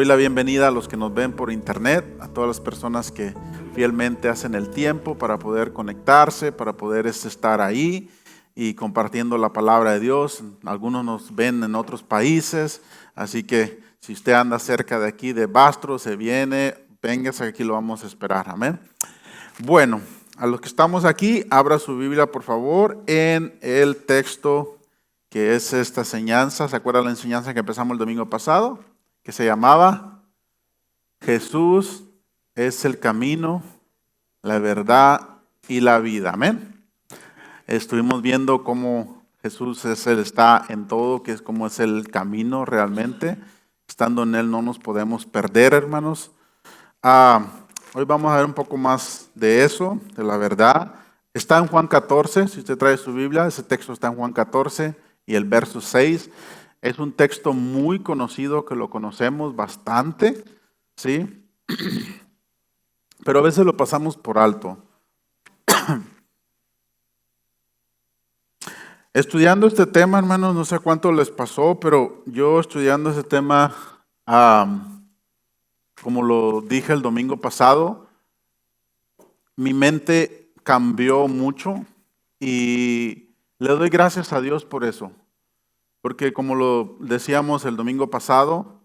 doy la bienvenida a los que nos ven por internet, a todas las personas que fielmente hacen el tiempo para poder conectarse, para poder estar ahí y compartiendo la palabra de Dios. Algunos nos ven en otros países, así que si usted anda cerca de aquí, de Bastro, se viene, véngase, aquí lo vamos a esperar. Amén. Bueno, a los que estamos aquí, abra su Biblia por favor en el texto que es esta enseñanza. ¿Se acuerdan la enseñanza que empezamos el domingo pasado? Que se llamaba Jesús es el camino, la verdad y la vida. Amén. Estuvimos viendo cómo Jesús está en todo, que es como es el camino realmente. Estando en Él no nos podemos perder, hermanos. Hoy vamos a ver un poco más de eso, de la verdad. Está en Juan 14, si usted trae su Biblia, ese texto está en Juan 14 y el verso 6. Es un texto muy conocido que lo conocemos bastante, ¿sí? Pero a veces lo pasamos por alto. Estudiando este tema, hermanos, no sé cuánto les pasó, pero yo estudiando ese tema, como lo dije el domingo pasado, mi mente cambió mucho y le doy gracias a Dios por eso. Porque como lo decíamos el domingo pasado,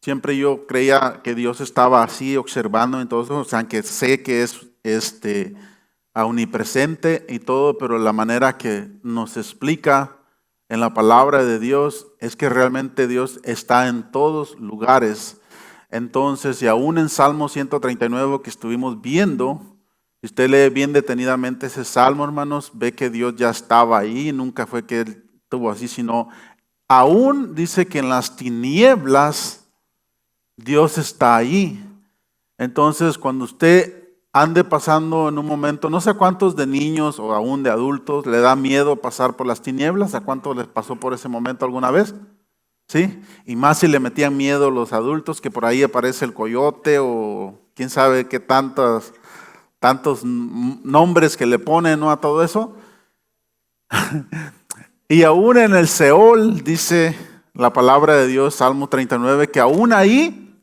siempre yo creía que Dios estaba así observando en todo eso, o sea, aunque sé que es omnipresente y todo, pero la manera que nos explica en la palabra de Dios es que realmente Dios está en todos lugares. Entonces, y aún en Salmo 139 que estuvimos viendo, si usted lee bien detenidamente ese salmo, hermanos, ve que Dios ya estaba ahí, nunca fue que Él estuvo así, sino aún dice que en las tinieblas Dios está ahí. Entonces, cuando usted ande pasando en un momento, no sé a cuántos de niños o aún de adultos le da miedo pasar por las tinieblas, ¿a cuántos les pasó por ese momento alguna vez? ¿Sí? Y más si le metían miedo los adultos, que por ahí aparece el coyote o quién sabe qué tantos nombres que le ponen, ¿no? A todo eso. Y aún en el Seol, dice la palabra de Dios, Salmo 39, que aún ahí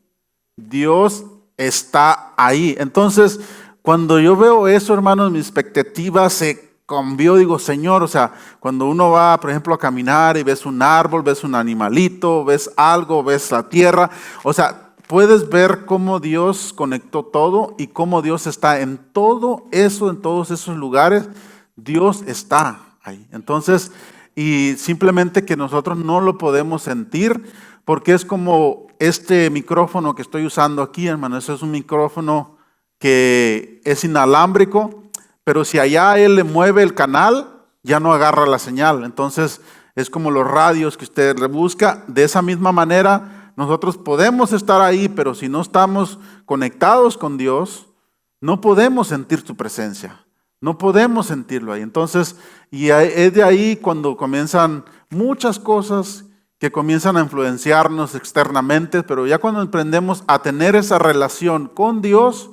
Dios está ahí. Entonces, cuando yo veo eso, hermanos, mi expectativa se cambió. Digo, Señor, o sea, cuando uno va, por ejemplo, a caminar y ves un árbol, ves un animalito, ves algo, ves la tierra, o sea, puedes ver cómo Dios conectó todo y cómo Dios está en todo eso, en todos esos lugares. Dios está ahí. Entonces, y simplemente que nosotros no lo podemos sentir porque es como este micrófono que estoy usando aquí, hermano. Ese es un micrófono que es inalámbrico, pero si allá él le mueve el canal, ya no agarra la señal. Entonces es como los radios que usted rebusca. De esa misma manera nosotros podemos estar ahí, pero si no estamos conectados con Dios, no podemos sentir su presencia. No podemos sentirlo ahí. Entonces, y es de ahí cuando comienzan muchas cosas que comienzan a influenciarnos externamente, pero ya cuando aprendemos a tener esa relación con Dios,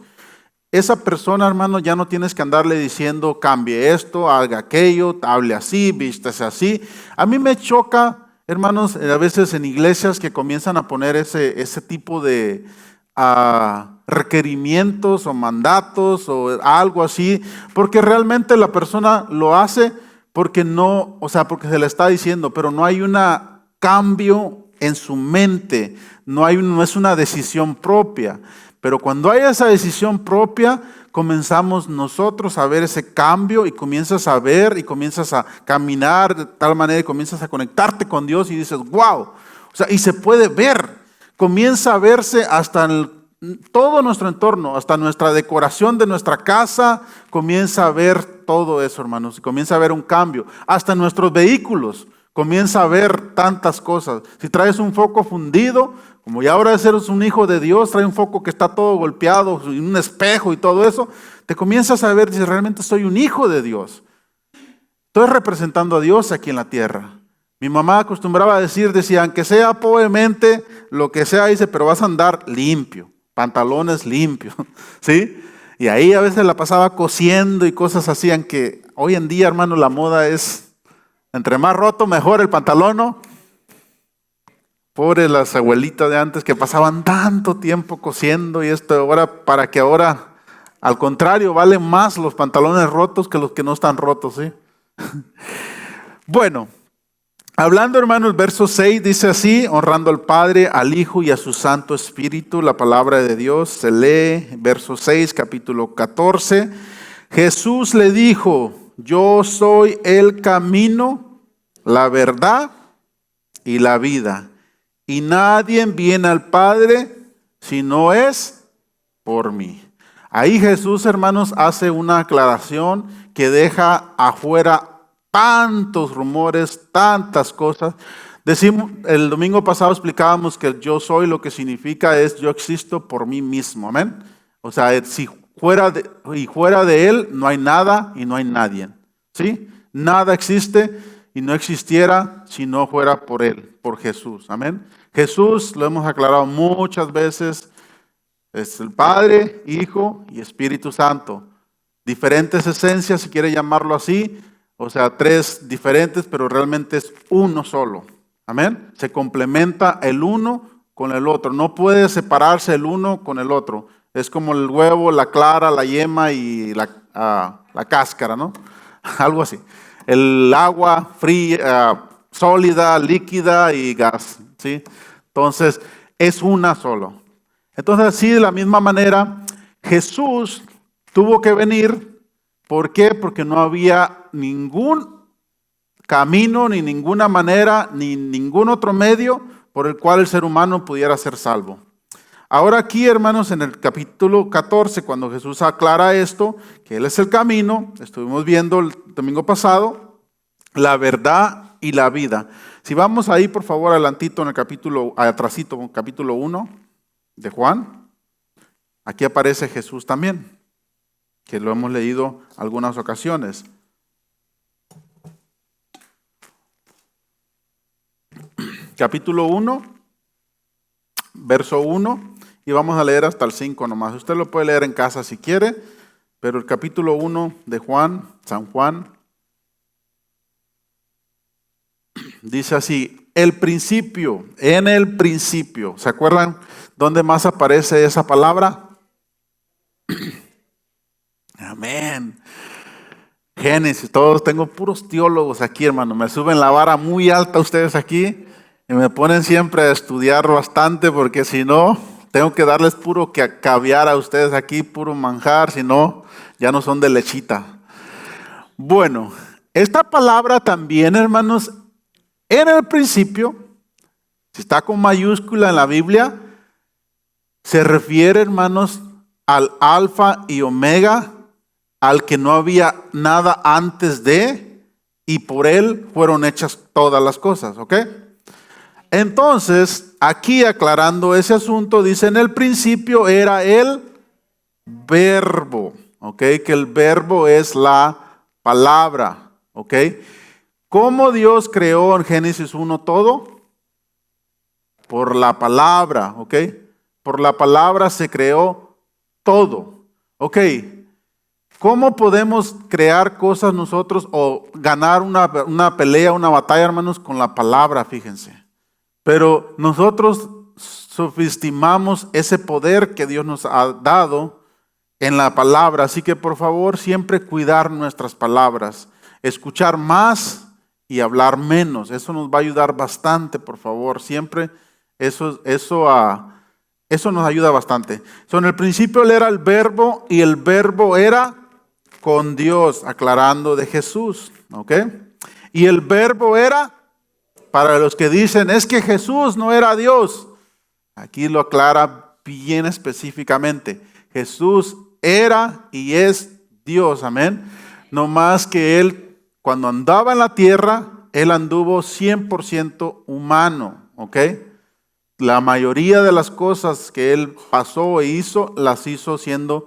esa persona, hermano, ya no tienes que andarle diciendo, cambie esto, haga aquello, hable así, vístase así. A mí me choca, hermanos, a veces en iglesias que comienzan a poner ese tipo de requerimientos o mandatos o algo así, porque realmente la persona lo hace porque no, o sea, porque se le está diciendo, pero no hay un cambio en su mente, no es una decisión propia. Pero cuando hay esa decisión propia, comenzamos nosotros a ver ese cambio y comienzas a ver y comienzas a caminar de tal manera y comienzas a conectarte con Dios y dices, wow, o sea, y se puede ver, comienza a verse hasta en todo nuestro entorno, hasta nuestra decoración de nuestra casa, comienza a ver todo eso, hermanos, y comienza a ver un cambio, hasta en nuestros vehículos. Comienza a ver tantas cosas. Si traes un foco fundido, como ya ahora eres un hijo de Dios, trae un foco que está todo golpeado, un espejo y todo eso, te comienzas a ver, dices, realmente soy un hijo de Dios. Estoy representando a Dios aquí en la tierra. Mi mamá acostumbraba a decía, aunque sea pobremente, lo que sea, dice, pero vas a andar limpio, pantalones limpios, ¿sí? Y ahí a veces la pasaba cosiendo y cosas así, aunque hoy en día, hermano, la moda es, entre más roto, mejor el pantalón, ¿no? Pobres las abuelitas de antes que pasaban tanto tiempo cosiendo y esto ahora, para que ahora, al contrario, valen más los pantalones rotos que los que no están rotos, ¿sí? Bueno, hablando, hermanos, verso 6 dice así: honrando al Padre, al Hijo y a su Santo Espíritu. La palabra de Dios se lee, verso 6, capítulo 14. Jesús le dijo: yo soy el camino, la verdad y la vida. Y nadie viene al Padre si no es por mí. Ahí Jesús, hermanos, hace una aclaración que deja afuera tantos rumores, tantas cosas. Decimos, el domingo pasado explicábamos que el yo soy, lo que significa es yo existo por mí mismo. Amén. O sea, si fuera de Él no hay nada y no hay nadie. ¿Sí? Nada existe y no existiera si no fuera por Él, por Jesús. Amén. Jesús, lo hemos aclarado muchas veces, es el Padre, Hijo y Espíritu Santo. Diferentes esencias, si quiere llamarlo así. O sea, tres diferentes, pero realmente es uno solo. Amén. Se complementa el uno con el otro. No puede separarse el uno con el otro. Es como el huevo, la clara, la yema y la cáscara, ¿no? Algo así. El agua fría, sólida, líquida y gas, ¿sí? Entonces, es una solo. Entonces, así de la misma manera, Jesús tuvo que venir. ¿Por qué? Porque no había ningún camino, ni ninguna manera, ni ningún otro medio por el cual el ser humano pudiera ser salvo. Ahora aquí, hermanos, en el capítulo 14, cuando Jesús aclara esto, que Él es el camino, estuvimos viendo el domingo pasado, la verdad y la vida. Si vamos ahí, por favor, adelantito en el capítulo, atrasito, capítulo 1 de Juan, aquí aparece Jesús también, que lo hemos leído algunas ocasiones. Capítulo 1, verso 1, y vamos a leer hasta el 5 nomás. Usted lo puede leer en casa si quiere, pero el capítulo 1 de Juan, San Juan, dice así: el principio, en el principio. ¿Se acuerdan dónde más aparece esa palabra? Amén. Génesis, todos, tengo puros teólogos aquí, hermano. Me suben la vara muy alta ustedes aquí y me ponen siempre a estudiar bastante, porque si no, tengo que darles puro caviar a ustedes aquí, puro manjar, si no, ya no son de lechita. Bueno, esta palabra también, hermanos, en el principio, si está con mayúscula en la Biblia, se refiere, hermanos, al alfa y omega, al que no había nada antes de, y por Él fueron hechas todas las cosas, ¿ok? Entonces, aquí aclarando ese asunto, dice: en el principio era el verbo, ¿ok? Que el verbo es la palabra, ¿ok? ¿Cómo Dios creó en Génesis 1 todo? Por la palabra, ¿ok? Por la palabra se creó todo, ¿ok? ¿Cómo podemos crear cosas nosotros o ganar una pelea, una batalla, hermanos? Con la palabra, fíjense. Pero nosotros subestimamos ese poder que Dios nos ha dado en la palabra. Así que por favor, siempre cuidar nuestras palabras, escuchar más y hablar menos. Eso nos va a ayudar bastante, por favor. Siempre eso nos ayuda bastante. En el principio Él era el verbo y el verbo era con Dios, aclarando de Jesús, ¿ok? Y el verbo era, para los que dicen, es que Jesús no era Dios, aquí lo aclara bien específicamente. Jesús era y es Dios, amén. No más que Él, cuando andaba en la tierra, Él anduvo 100% humano, ¿ok? La mayoría de las cosas que Él pasó e hizo, las hizo siendo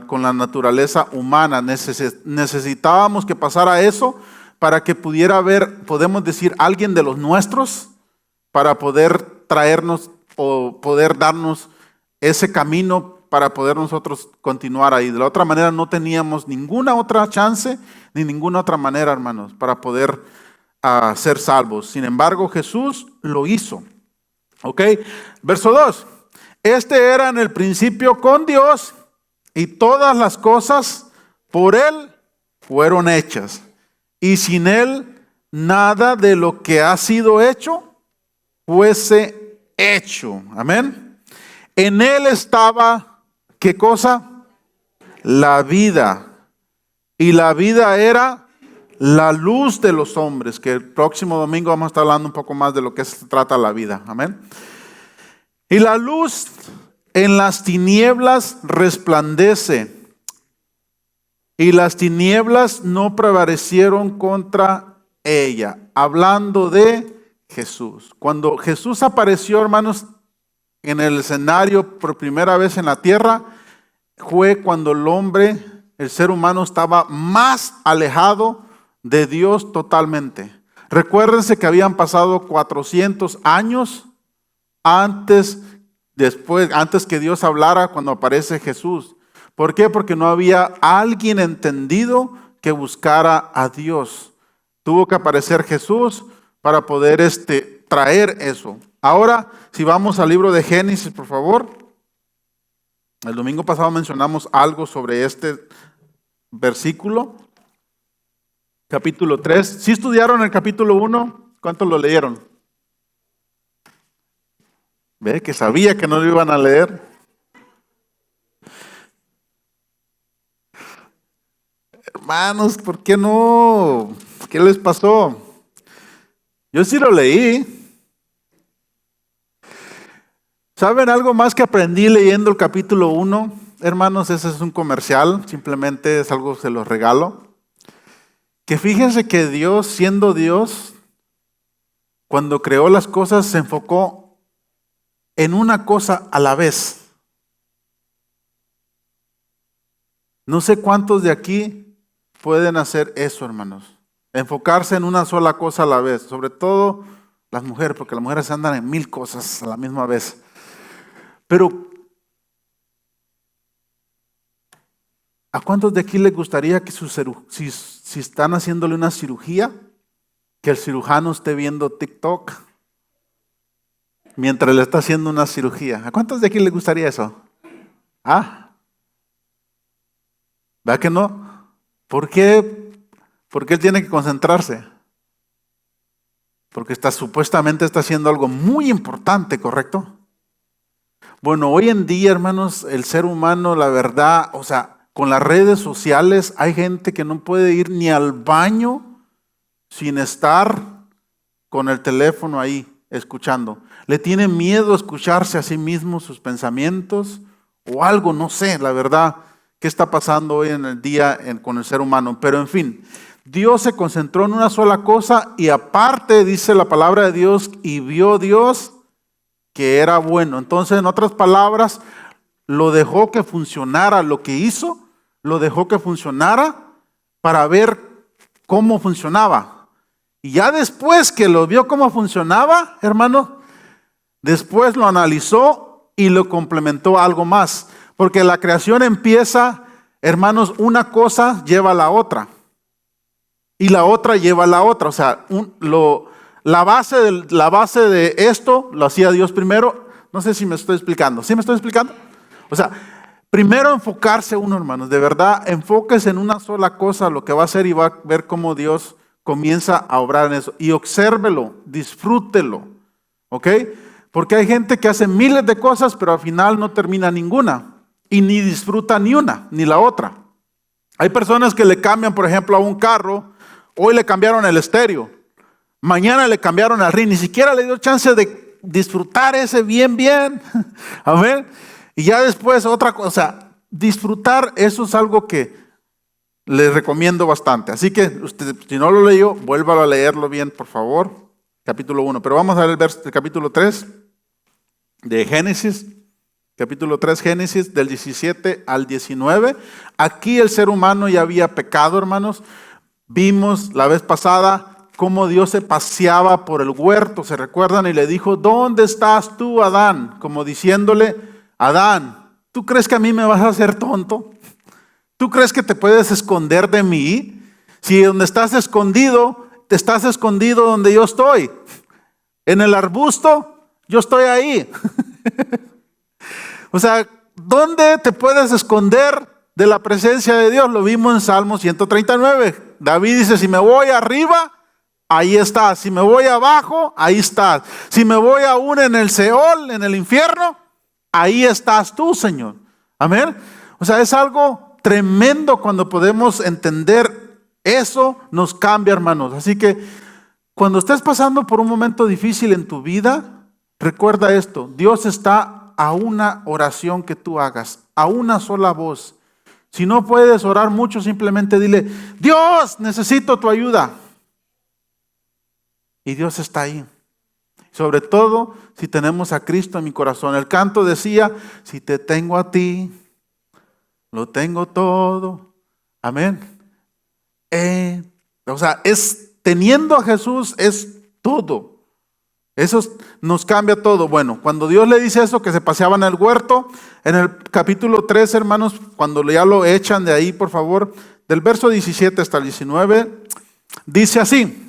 con la naturaleza humana. Necesitábamos que pasara eso para que pudiera haber, podemos decir, alguien de los nuestros, para poder traernos o poder darnos ese camino para poder nosotros continuar ahí. De la otra manera no teníamos ninguna otra chance ni ninguna otra manera, hermanos, para poder ser salvos. Sin embargo, Jesús lo hizo. ¿Ok? Verso 2. Este era en el principio con Dios y todas las cosas por Él fueron hechas. Y sin Él nada de lo que ha sido hecho fuese hecho. Amén. En Él estaba, ¿qué cosa? La vida. Y la vida era la luz de los hombres, que el próximo domingo vamos a estar hablando un poco más de lo que se trata la vida. Amén. Y la luz en las tinieblas resplandece, y las tinieblas no prevalecieron contra ella. Hablando de Jesús. Cuando Jesús apareció, hermanos, en el escenario por primera vez en la tierra, fue cuando el hombre, el ser humano, estaba más alejado de Dios totalmente. Recuérdense que habían pasado 400 años antes que Dios hablara cuando aparece Jesús. ¿Por qué? Porque no había alguien entendido que buscara a Dios. Tuvo que aparecer Jesús para poder traer eso. Ahora, si vamos al libro de Génesis, por favor. El domingo pasado mencionamos algo sobre este versículo. Capítulo 3. ¿Sí estudiaron el capítulo 1? ¿Cuántos lo leyeron? Ve que sabía que no lo iban a leer. Hermanos, ¿por qué no? ¿Qué les pasó? Yo sí lo leí. ¿Saben algo más que aprendí leyendo el capítulo 1? Hermanos, ese es un comercial, simplemente es algo, se los regalo. Que fíjense que Dios, siendo Dios, cuando creó las cosas, se enfocó en una cosa a la vez. No sé cuántos de aquí pueden hacer eso, hermanos. Enfocarse en una sola cosa a la vez. Sobre todo las mujeres, porque las mujeres andan en 1000 cosas a la misma vez. Pero, ¿a cuántos de aquí les gustaría que si están haciéndole una cirugía, que el cirujano esté viendo TikTok mientras le está haciendo una cirugía? ¿A cuántos de aquí les gustaría eso? ¿Ah? ¿Verdad que no? ¿Por qué? Porque él tiene que concentrarse. Porque supuestamente está haciendo algo muy importante, ¿correcto? Bueno, hoy en día, hermanos, el ser humano, la verdad, o sea, con las redes sociales hay gente que no puede ir ni al baño sin estar con el teléfono ahí, escuchando. Le tiene miedo a escucharse a sí mismo sus pensamientos o algo, no sé, la verdad, qué está pasando hoy en el día con el ser humano. Pero en fin, Dios se concentró en una sola cosa y aparte dice la palabra de Dios y vio Dios que era bueno. Entonces, en otras palabras, lo dejó que funcionara lo que hizo, lo dejó que funcionara para ver cómo funcionaba. Y ya después que lo vio cómo funcionaba, hermano, después lo analizó y lo complementó a algo más. Porque la creación empieza, hermanos, una cosa lleva a la otra. Y la otra lleva a la otra. O sea, la base de esto lo hacía Dios primero. No sé si me estoy explicando. ¿Sí me estoy explicando? O sea, primero enfocarse uno, hermanos. De verdad, enfóquese en una sola cosa, lo que va a hacer y va a ver cómo Dios comienza a obrar en eso. Y obsérvelo, disfrútelo. ¿Ok? Porque hay gente que hace miles de cosas, pero al final no termina ninguna. Y ni disfruta ni una, ni la otra. Hay personas que le cambian, por ejemplo, a un carro. Hoy le cambiaron el estéreo. Mañana le cambiaron al ring. Ni siquiera le dio chance de disfrutar ese bien. Amén. Y ya después otra cosa. Disfrutar, eso es algo que les recomiendo bastante. Así que usted, si no lo leyó, vuélvalo a leerlo bien, por favor. Capítulo 1. Pero vamos a ver el capítulo 3 de Génesis. Capítulo 3, Génesis, del 17 al 19. Aquí el ser humano ya había pecado, hermanos. Vimos la vez pasada cómo Dios se paseaba por el huerto, ¿se recuerdan? Y le dijo, ¿dónde estás tú, Adán? Como diciéndole, Adán, ¿tú crees que a mí me vas a hacer tonto? ¿Tú crees que te puedes esconder de mí? Si donde estás escondido donde yo estoy. En el arbusto, yo estoy ahí. O sea, ¿dónde te puedes esconder de la presencia de Dios? Lo vimos en Salmo 139. David dice, si me voy arriba, ahí estás. Si me voy abajo, ahí estás. Si me voy aún en el Seol, en el infierno, ahí estás tú, Señor. Amén. O sea, es algo tremendo cuando podemos entender eso, nos cambia, hermanos. Así que cuando estés pasando por un momento difícil en tu vida, recuerda esto, Dios está a una oración que tú hagas, a una sola voz. Si no puedes orar mucho, simplemente dile, Dios, necesito tu ayuda. Y Dios está ahí. Sobre todo si tenemos a Cristo en mi corazón. El canto decía, si te tengo a ti, lo tengo todo. Amén. O sea, teniendo a Jesús es todo. Eso nos cambia todo. Bueno, cuando Dios le dice eso, que se paseaba en el huerto, en el capítulo 3, hermanos, cuando ya lo echan de ahí, por favor, del verso 17 hasta el 19, dice así,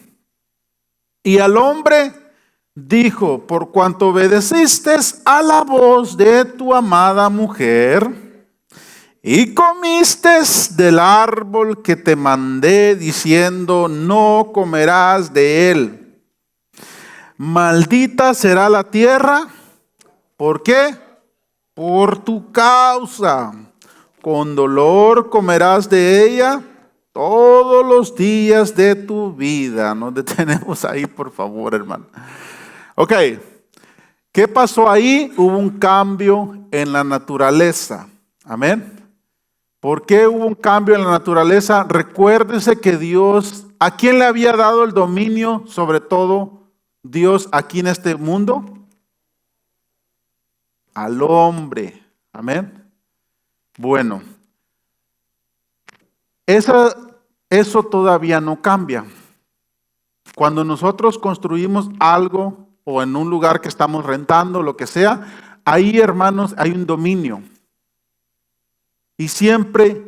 y al hombre dijo, por cuanto obedeciste a la voz de tu amada mujer, y comiste del árbol que te mandé diciendo, no comerás de él. Maldita será la tierra. ¿Por qué? Por tu causa. Con dolor comerás de ella todos los días de tu vida. Nos detenemos ahí, por favor, hermano. Ok. ¿Qué pasó ahí? Hubo un cambio en la naturaleza. Amén. ¿Por qué hubo un cambio en la naturaleza? Recuérdese que Dios, ¿a quién le había dado el dominio sobre todo Dios aquí en este mundo? Al hombre. Amén. Bueno, eso todavía no cambia. Cuando nosotros construimos algo o en un lugar que estamos rentando, lo que sea, ahí, hermanos, hay un dominio. Y siempre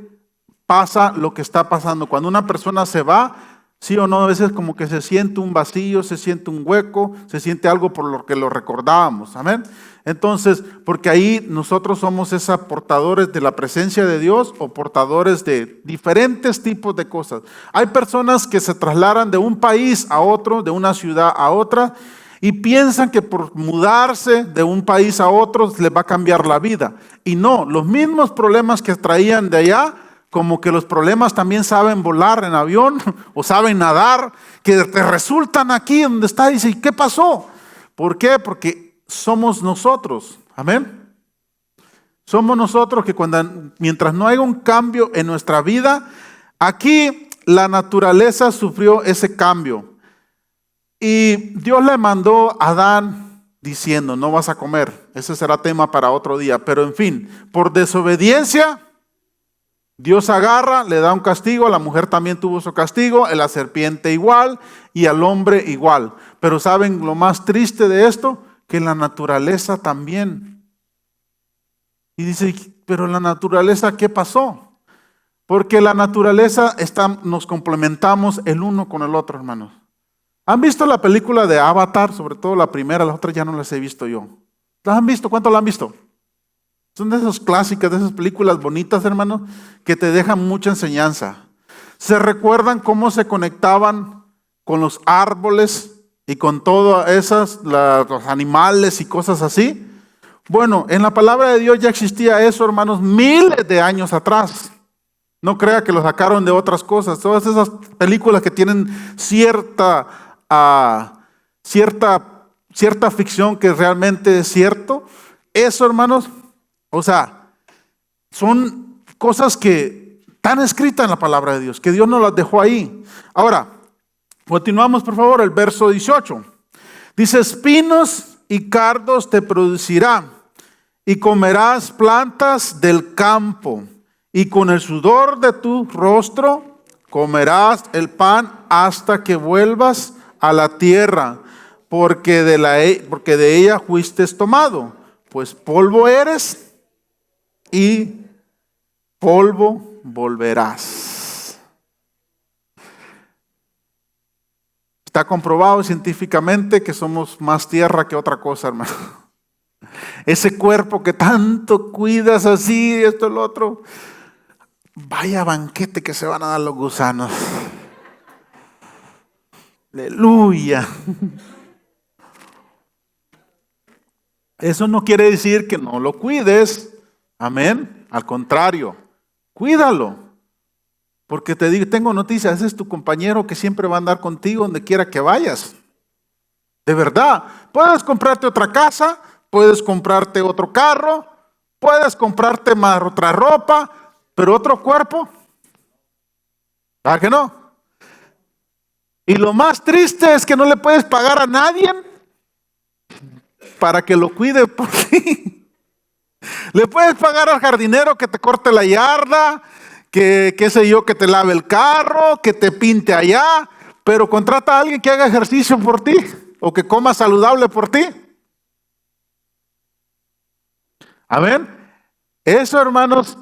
pasa lo que está pasando. Cuando una persona se va, sí o no, a veces como que se siente un vacío, se siente un hueco, se siente algo por lo que lo recordábamos. Amén. Entonces, porque ahí nosotros somos esos portadores de la presencia de Dios o portadores de diferentes tipos de cosas. Hay personas que se trasladan de un país a otro, de una ciudad a otra, y piensan que por mudarse de un país a otro les va a cambiar la vida. Y no, los mismos problemas que traían de allá, como que los problemas también saben volar en avión o saben nadar, que te resultan aquí donde está y dice, ¿qué pasó? ¿Por qué? Porque somos nosotros. Amén. Somos nosotros que mientras no haya un cambio en nuestra vida, aquí la naturaleza sufrió ese cambio. Y Dios le mandó a Adán diciendo, no vas a comer. Ese será tema para otro día. Pero en fin, por desobediencia, Dios agarra, le da un castigo. La mujer también tuvo su castigo. A la serpiente igual y al hombre igual. Pero ¿saben lo más triste de esto? Que la naturaleza también. Y dice, pero la naturaleza, ¿qué pasó? Porque la naturaleza nos complementamos el uno con el otro, hermanos. ¿Han visto la película de Avatar? Sobre todo la primera, las otras ya no las he visto yo. ¿Las han visto? ¿Cuánto la han visto? Son de esas clásicas, de esas películas bonitas, hermano, que te dejan mucha enseñanza. ¿Se recuerdan cómo se conectaban con los árboles y con todas esas, los animales y cosas así? Bueno, en la palabra de Dios ya existía eso, hermanos, miles de años atrás. No crea que lo sacaron de otras cosas. Todas esas películas que tienen cierta ficción que realmente es cierto. Eso, hermanos, o sea, son cosas que están escritas en la palabra de Dios, que Dios nos las dejó ahí. Ahora, continuamos por favor, el verso 18. Dice, espinos y cardos te producirá, y comerás plantas del campo, y con el sudor de tu rostro comerás el pan hasta que vuelvas a la tierra, porque de ella fuiste tomado, pues polvo eres y polvo volverás. Está comprobado científicamente que somos más tierra que otra cosa, hermano. Ese cuerpo que tanto cuidas así, esto, lo otro. Vaya banquete que se van a dar los gusanos. Aleluya. Eso no quiere decir que no lo cuides. Amén. Al contrario, cuídalo. Porque te digo, tengo noticias, ese es tu compañero que siempre va a andar contigo donde quiera que vayas. De verdad, puedes comprarte otra casa, puedes comprarte otro carro, puedes comprarte más otra ropa, pero otro cuerpo, ¿verdad que no? Y lo más triste es que no le puedes pagar a nadie para que lo cuide por ti. Le puedes pagar al jardinero que te corte la yarda, que qué sé yo, que te lave el carro, que te pinte allá, pero contrata a alguien que haga ejercicio por ti o que coma saludable por ti. Amén. Eso, hermanos,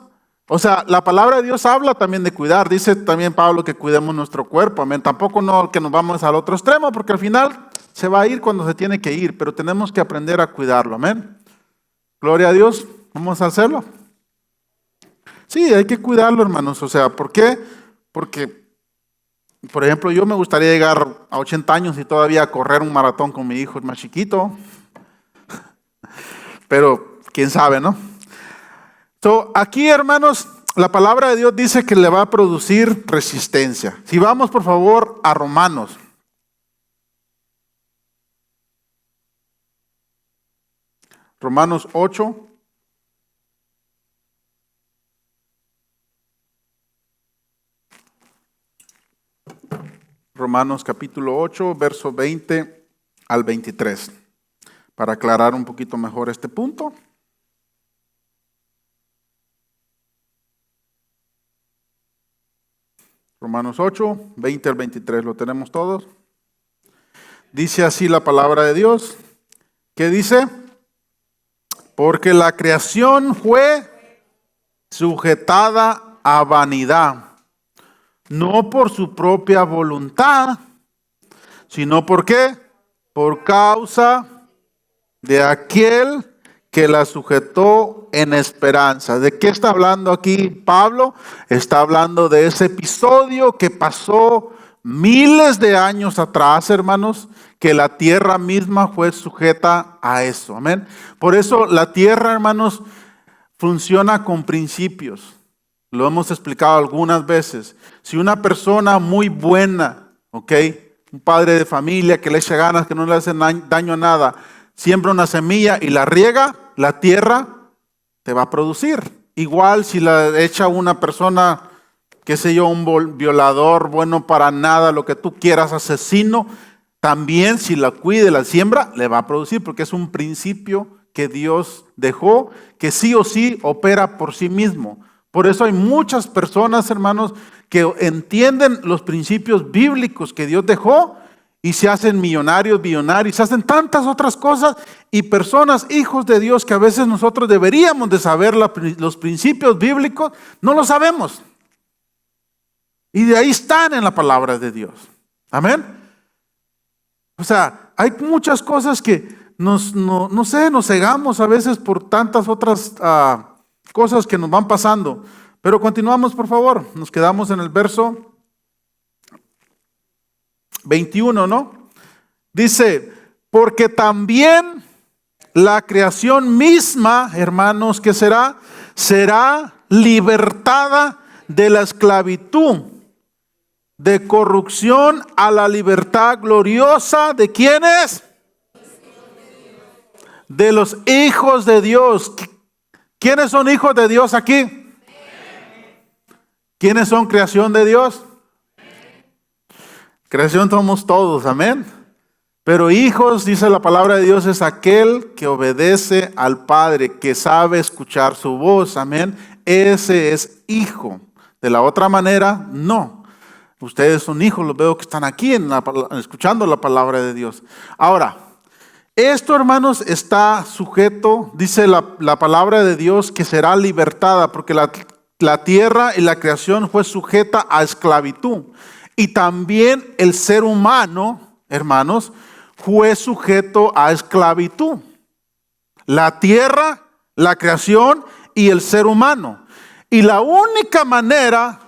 o sea, la palabra de Dios habla también de cuidar. Dice también Pablo que cuidemos nuestro cuerpo. Amén. Tampoco no que nos vamos al otro extremo, porque al final se va a ir cuando se tiene que ir, pero tenemos que aprender a cuidarlo. Amén. Gloria a Dios. Vamos a hacerlo. Sí, hay que cuidarlo, hermanos. O sea, ¿por qué? Porque, por ejemplo, yo me gustaría llegar a 80 años y todavía correr un maratón con mi hijo más chiquito. Pero, quién sabe, ¿no? Aquí, hermanos, la palabra de Dios dice que le va a producir resistencia. Si vamos, por favor, a Romanos. Romanos 8. Romanos capítulo 8, verso 20 al 23. Para aclarar un poquito mejor este punto. Romanos 8, 20 al 23, ¿lo tenemos todos? Dice así la palabra de Dios. ¿Qué dice? Porque la creación fue sujetada a vanidad, no por su propia voluntad, sino ¿por qué? Por causa de aquel que la sujetó en esperanza. ¿De qué está hablando aquí Pablo? Está hablando de ese episodio que pasó miles de años atrás, hermanos, que la tierra misma fue sujeta a eso. Amén. Por eso la tierra, hermanos, funciona con principios. Lo hemos explicado algunas veces. Si una persona muy buena, ¿ok? Un padre de familia que le echa ganas, que no le hace daño a nada, siembra una semilla y la riega, la tierra te va a producir. Igual si la echa una persona, qué sé yo, un violador, bueno para nada, lo que tú quieras, asesino, también si la cuide, la siembra, le va a producir, porque es un principio que Dios dejó, que sí o sí opera por sí mismo. Por eso hay muchas personas, hermanos, que entienden los principios bíblicos que Dios dejó y se hacen millonarios, billonarios, se hacen tantas otras cosas, y personas, hijos de Dios, que a veces nosotros deberíamos de saber los principios bíblicos, no lo sabemos. Y de ahí están en la palabra de Dios. Amén. O sea, hay muchas cosas que nos cegamos a veces por tantas otras cosas que nos van pasando. Pero continuamos, por favor. Nos quedamos en el verso 21, ¿no? Dice, porque también la creación misma, hermanos, ¿qué será? Será libertada de la esclavitud, de corrupción a la libertad gloriosa. ¿De quiénes? De los hijos de Dios. ¿Quiénes son hijos de Dios aquí? ¿Quiénes son creación de Dios? Creación somos todos, amén. Pero hijos, dice la palabra de Dios, es aquel que obedece al Padre, que sabe escuchar su voz, amén. Ese es hijo. De la otra manera, no. Ustedes son hijos, los veo que están aquí escuchando la palabra de Dios. Ahora, esto, hermanos, está sujeto, dice la palabra de Dios, que será libertada, porque la tierra y la creación fue sujeta a esclavitud. Y también el ser humano, hermanos, fue sujeto a esclavitud. La tierra, la creación y el ser humano. Y la única manera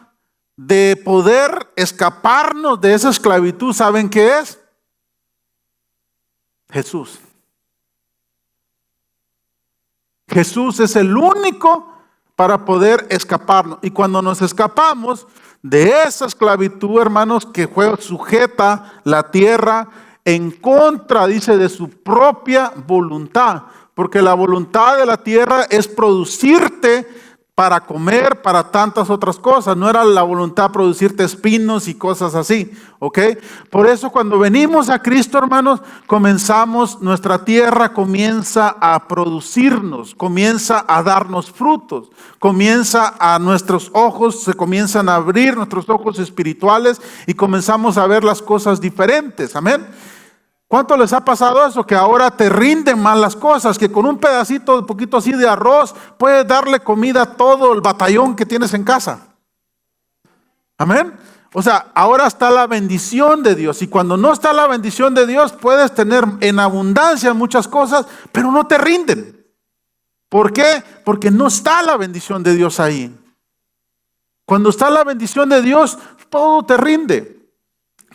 de poder escaparnos de esa esclavitud, ¿saben qué es? Jesús. Jesús es el único para poder escaparnos. Y cuando nos escapamos de esa esclavitud, hermanos, que fue sujeta la tierra en contra, dice, de su propia voluntad. Porque la voluntad de la tierra es producirte para comer, para tantas otras cosas. No era la voluntad producirte espinos y cosas así, ¿ok? Por eso cuando venimos a Cristo, hermanos, nuestra tierra comienza a producirnos, comienza a darnos frutos, nuestros ojos se comienzan a abrir, nuestros ojos espirituales, y comenzamos a ver las cosas diferentes, amén. ¿Cuánto les ha pasado eso? Que ahora te rinden mal las cosas, que con un pedacito, un poquito así de arroz, puedes darle comida a todo el batallón que tienes en casa. Amén. O sea, ahora está la bendición de Dios. Y cuando no está la bendición de Dios, puedes tener en abundancia muchas cosas, pero no te rinden. ¿Por qué? Porque no está la bendición de Dios ahí. Cuando está la bendición de Dios, todo te rinde.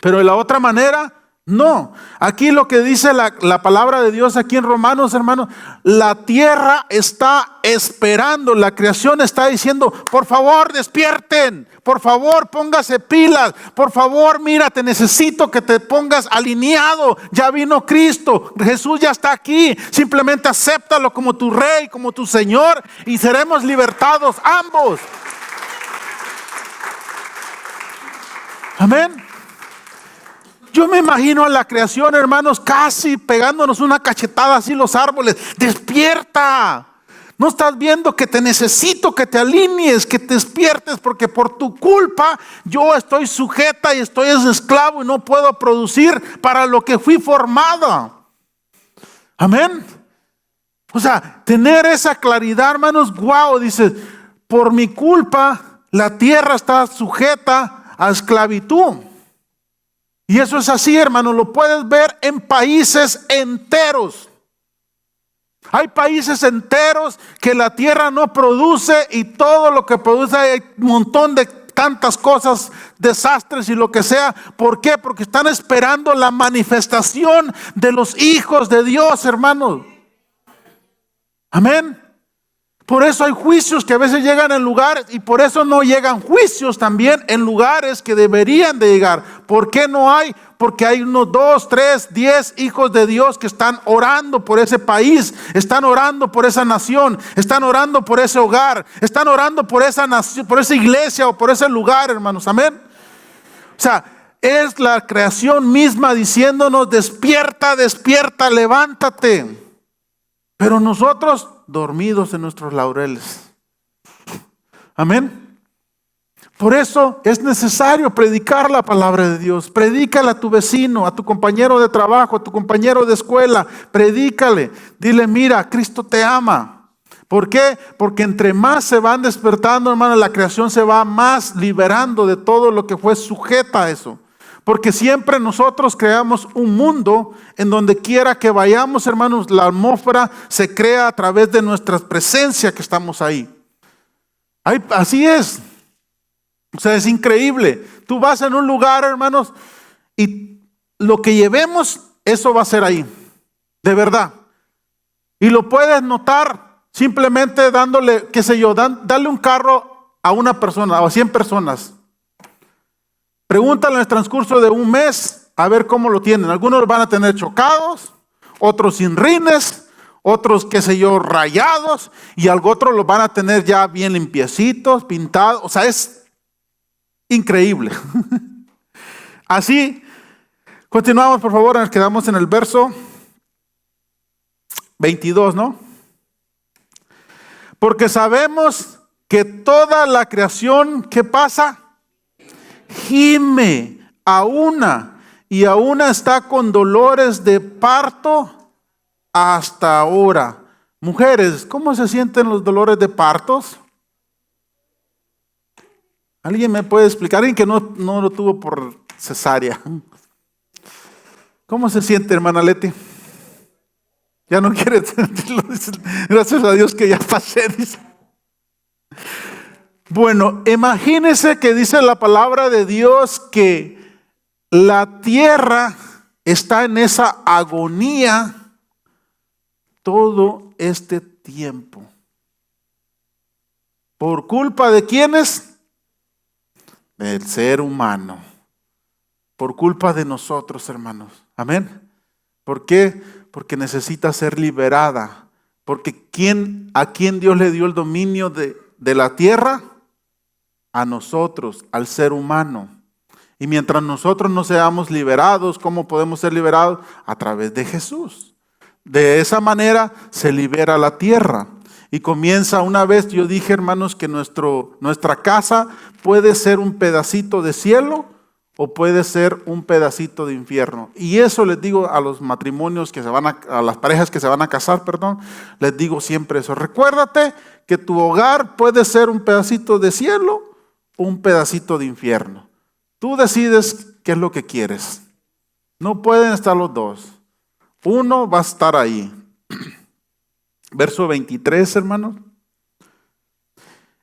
Pero de la otra manera, no. Aquí lo que dice la palabra de Dios aquí en Romanos, hermanos, la tierra está esperando, la creación está diciendo, por favor despierten, por favor póngase pilas, por favor mira, te necesito que te pongas alineado, ya vino Cristo, Jesús ya está aquí, simplemente acéptalo como tu Rey, como tu Señor, y seremos libertados ambos. Amén. Yo me imagino a la creación, hermanos, casi pegándonos una cachetada así los árboles. Despierta. ¿No estás viendo que te necesito que te alinees, que te despiertes? Porque por tu culpa yo estoy sujeta y estoy esclavo y no puedo producir para lo que fui formada. Amén. O sea, tener esa claridad, hermanos, wow, dice, por mi culpa la tierra está sujeta a esclavitud. Y eso es así, hermano, lo puedes ver en países enteros. Hay países enteros que la tierra no produce y todo lo que produce hay un montón de tantas cosas, desastres y lo que sea. ¿Por qué? Porque están esperando la manifestación de los hijos de Dios, hermanos. Amén. Por eso hay juicios que a veces llegan en lugares y por eso no llegan juicios también en lugares que deberían de llegar. ¿Por qué no hay? Porque hay unos 2, 3, 10 hijos de Dios que están orando por ese país, están orando por esa nación, están orando por ese hogar, están orando por esa nación, por esa iglesia o por ese lugar, hermanos. Amén. O sea, es la creación misma diciéndonos, despierta, despierta, levántate. Pero nosotros dormidos en nuestros laureles. Amén. Por eso es necesario predicar la palabra de Dios. Predícala a tu vecino, a tu compañero de trabajo, a tu compañero de escuela. Predícale. Dile, mira, Cristo te ama. ¿Por qué? Porque entre más se van despertando, hermano, la creación se va más liberando de todo lo que fue sujeta a eso. Porque siempre nosotros creamos un mundo en donde quiera que vayamos, hermanos, la atmósfera se crea a través de nuestra presencia que estamos ahí. Así es. O sea, es increíble. Tú vas en un lugar, hermanos, y lo que llevemos, eso va a ser ahí. De verdad. Y lo puedes notar simplemente dándole, qué sé yo, darle un carro a una persona o a 100 personas. Pregúntale en el transcurso de un mes a ver cómo lo tienen. Algunos van a tener chocados, otros sin rines, otros, qué sé yo, rayados, y otros los van a tener ya bien limpiecitos, pintados. O sea, es increíble. Así, continuamos por favor, nos quedamos en el verso 22, ¿no? Porque sabemos que toda la creación, ¿qué pasa? Gime a una y a una está con dolores de parto hasta ahora. Mujeres, ¿cómo se sienten los dolores de partos? ¿Alguien me puede explicar? Alguien que no lo tuvo por cesárea. ¿Cómo se siente, hermana Leti? Ya no quiere sentirlo. Gracias a Dios que ya pasé, dice. Bueno, imagínese que dice la palabra de Dios que la tierra está en esa agonía todo este tiempo. ¿Por culpa de quiénes? Del ser humano. Por culpa de nosotros, hermanos. Amén. ¿Por qué? Porque necesita ser liberada. Porque ¿a quién Dios le dio el dominio de la tierra? A nosotros, al ser humano. Y mientras nosotros no seamos liberados, ¿cómo podemos ser liberados? A través de Jesús. De esa manera se libera la tierra. Y comienza una vez, yo dije, hermanos, que nuestra casa puede ser un pedacito de cielo o puede ser un pedacito de infierno. Y eso les digo a los matrimonios que a las parejas que se van a casar, les digo siempre eso. Recuérdate que tu hogar puede ser un pedacito de cielo o un pedacito de infierno. Tú decides qué es lo que quieres. No pueden estar los dos. Uno va a estar ahí. Verso 23, hermanos.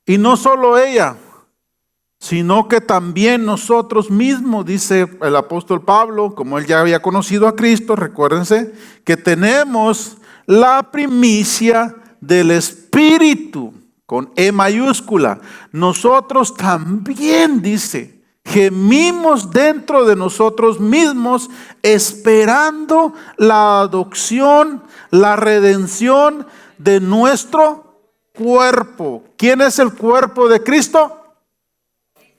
Y no solo ella, sino que también nosotros mismos, dice el apóstol Pablo, como él ya había conocido a Cristo, recuérdense, que tenemos la primicia del Espíritu, con E mayúscula. Nosotros también, dice, gemimos dentro de nosotros mismos, esperando la adopción, la redención de nuestro cuerpo. ¿Quién es el cuerpo de Cristo?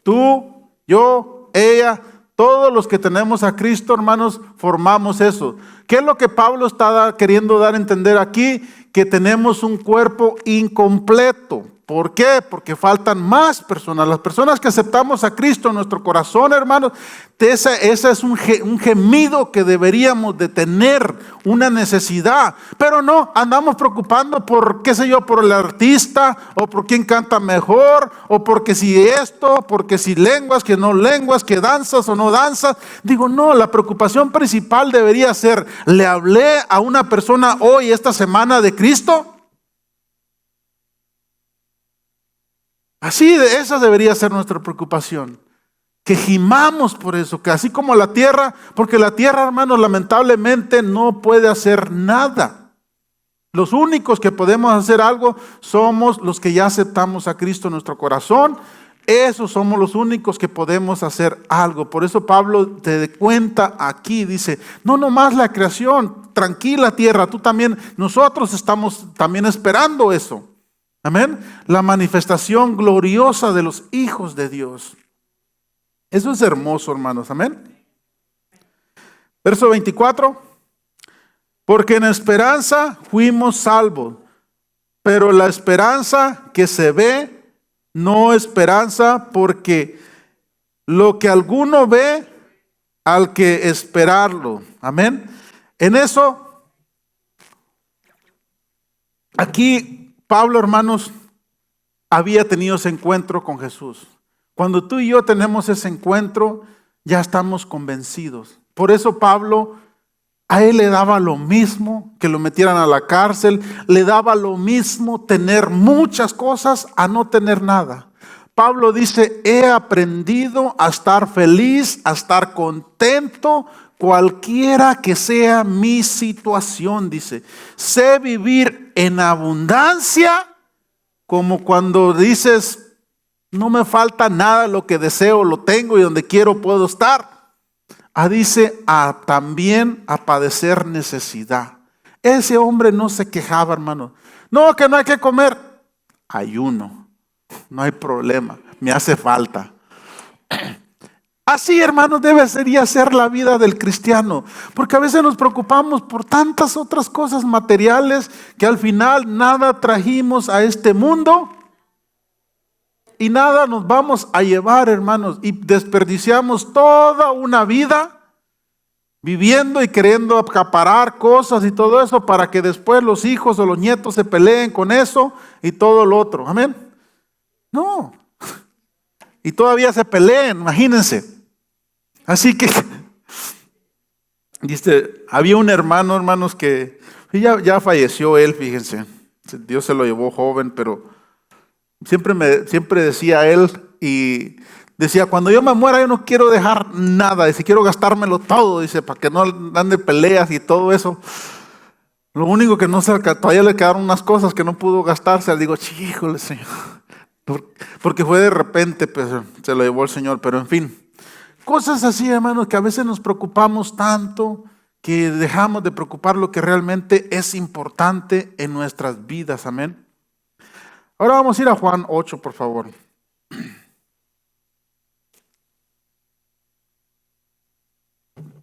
Tú, yo, ella, todos los que tenemos a Cristo, hermanos, formamos eso. ¿Qué es lo que Pablo está queriendo dar a entender aquí? Que tenemos un cuerpo incompleto. ¿Por qué? Porque faltan más personas. Las personas que aceptamos a Cristo en nuestro corazón, hermanos, ese es un gemido que deberíamos de tener, una necesidad. Pero no, andamos preocupando por, qué sé yo, por el artista, o por quién canta mejor, o porque si esto, porque si lenguas, que no lenguas, que danzas o no danzas. Digo, no, la preocupación principal debería ser, ¿le hablé a una persona hoy, esta semana, de Cristo? Así, esa debería ser nuestra preocupación. Que gimamos por eso, que así como la tierra, porque la tierra, hermanos, lamentablemente no puede hacer nada. Los únicos que podemos hacer algo somos los que ya aceptamos a Cristo en nuestro corazón. Esos somos los únicos que podemos hacer algo. Por eso Pablo te cuenta aquí, dice, no nomás la creación, tranquila tierra, tú también, nosotros estamos también esperando eso. Amén. La manifestación gloriosa de los hijos de Dios. Eso es hermoso, hermanos. Amén. Verso 24. Porque en esperanza fuimos salvos, pero la esperanza que se ve no esperanza, porque lo que alguno ve, al que esperarlo. Amén. En eso, aquí Pablo, hermanos, había tenido ese encuentro con Jesús. Cuando tú y yo tenemos ese encuentro, ya estamos convencidos. Por eso Pablo, a él le daba lo mismo que lo metieran a la cárcel, le daba lo mismo tener muchas cosas a no tener nada. Pablo dice, he aprendido a estar feliz, a estar contento, cualquiera que sea mi situación, dice. Sé vivir en abundancia, como cuando dices, no me falta nada, lo que deseo lo tengo y donde quiero puedo estar. Dice, también a padecer necesidad. Ese hombre no se quejaba, hermano. No, que no hay que comer. Ayuno, no hay problema, me hace falta. Así, hermanos, debería ser la vida del cristiano, porque a veces nos preocupamos por tantas otras cosas materiales que al final nada trajimos a este mundo y nada nos vamos a llevar, hermanos, y desperdiciamos toda una vida viviendo y queriendo acaparar cosas y todo eso para que después los hijos o los nietos se peleen con eso y todo lo otro. Amén. No. Y todavía se peleen, imagínense. Así que Dice, había un hermano, hermanos, que ya falleció él, fíjense. Dios se lo llevó joven, pero siempre decía él y decía, cuando yo me muera yo no quiero dejar nada, dice, quiero gastármelo todo, dice, para que no ande peleas y todo eso. Lo único que no se, todavía le quedaron unas cosas que no pudo gastarse. Le digo, híjole, Señor, porque fue de repente, pues se lo llevó el Señor, pero en fin. Cosas así, hermanos, que a veces nos preocupamos tanto que dejamos de preocupar lo que realmente es importante en nuestras vidas. Amén. Ahora vamos a ir a Juan 8, por favor.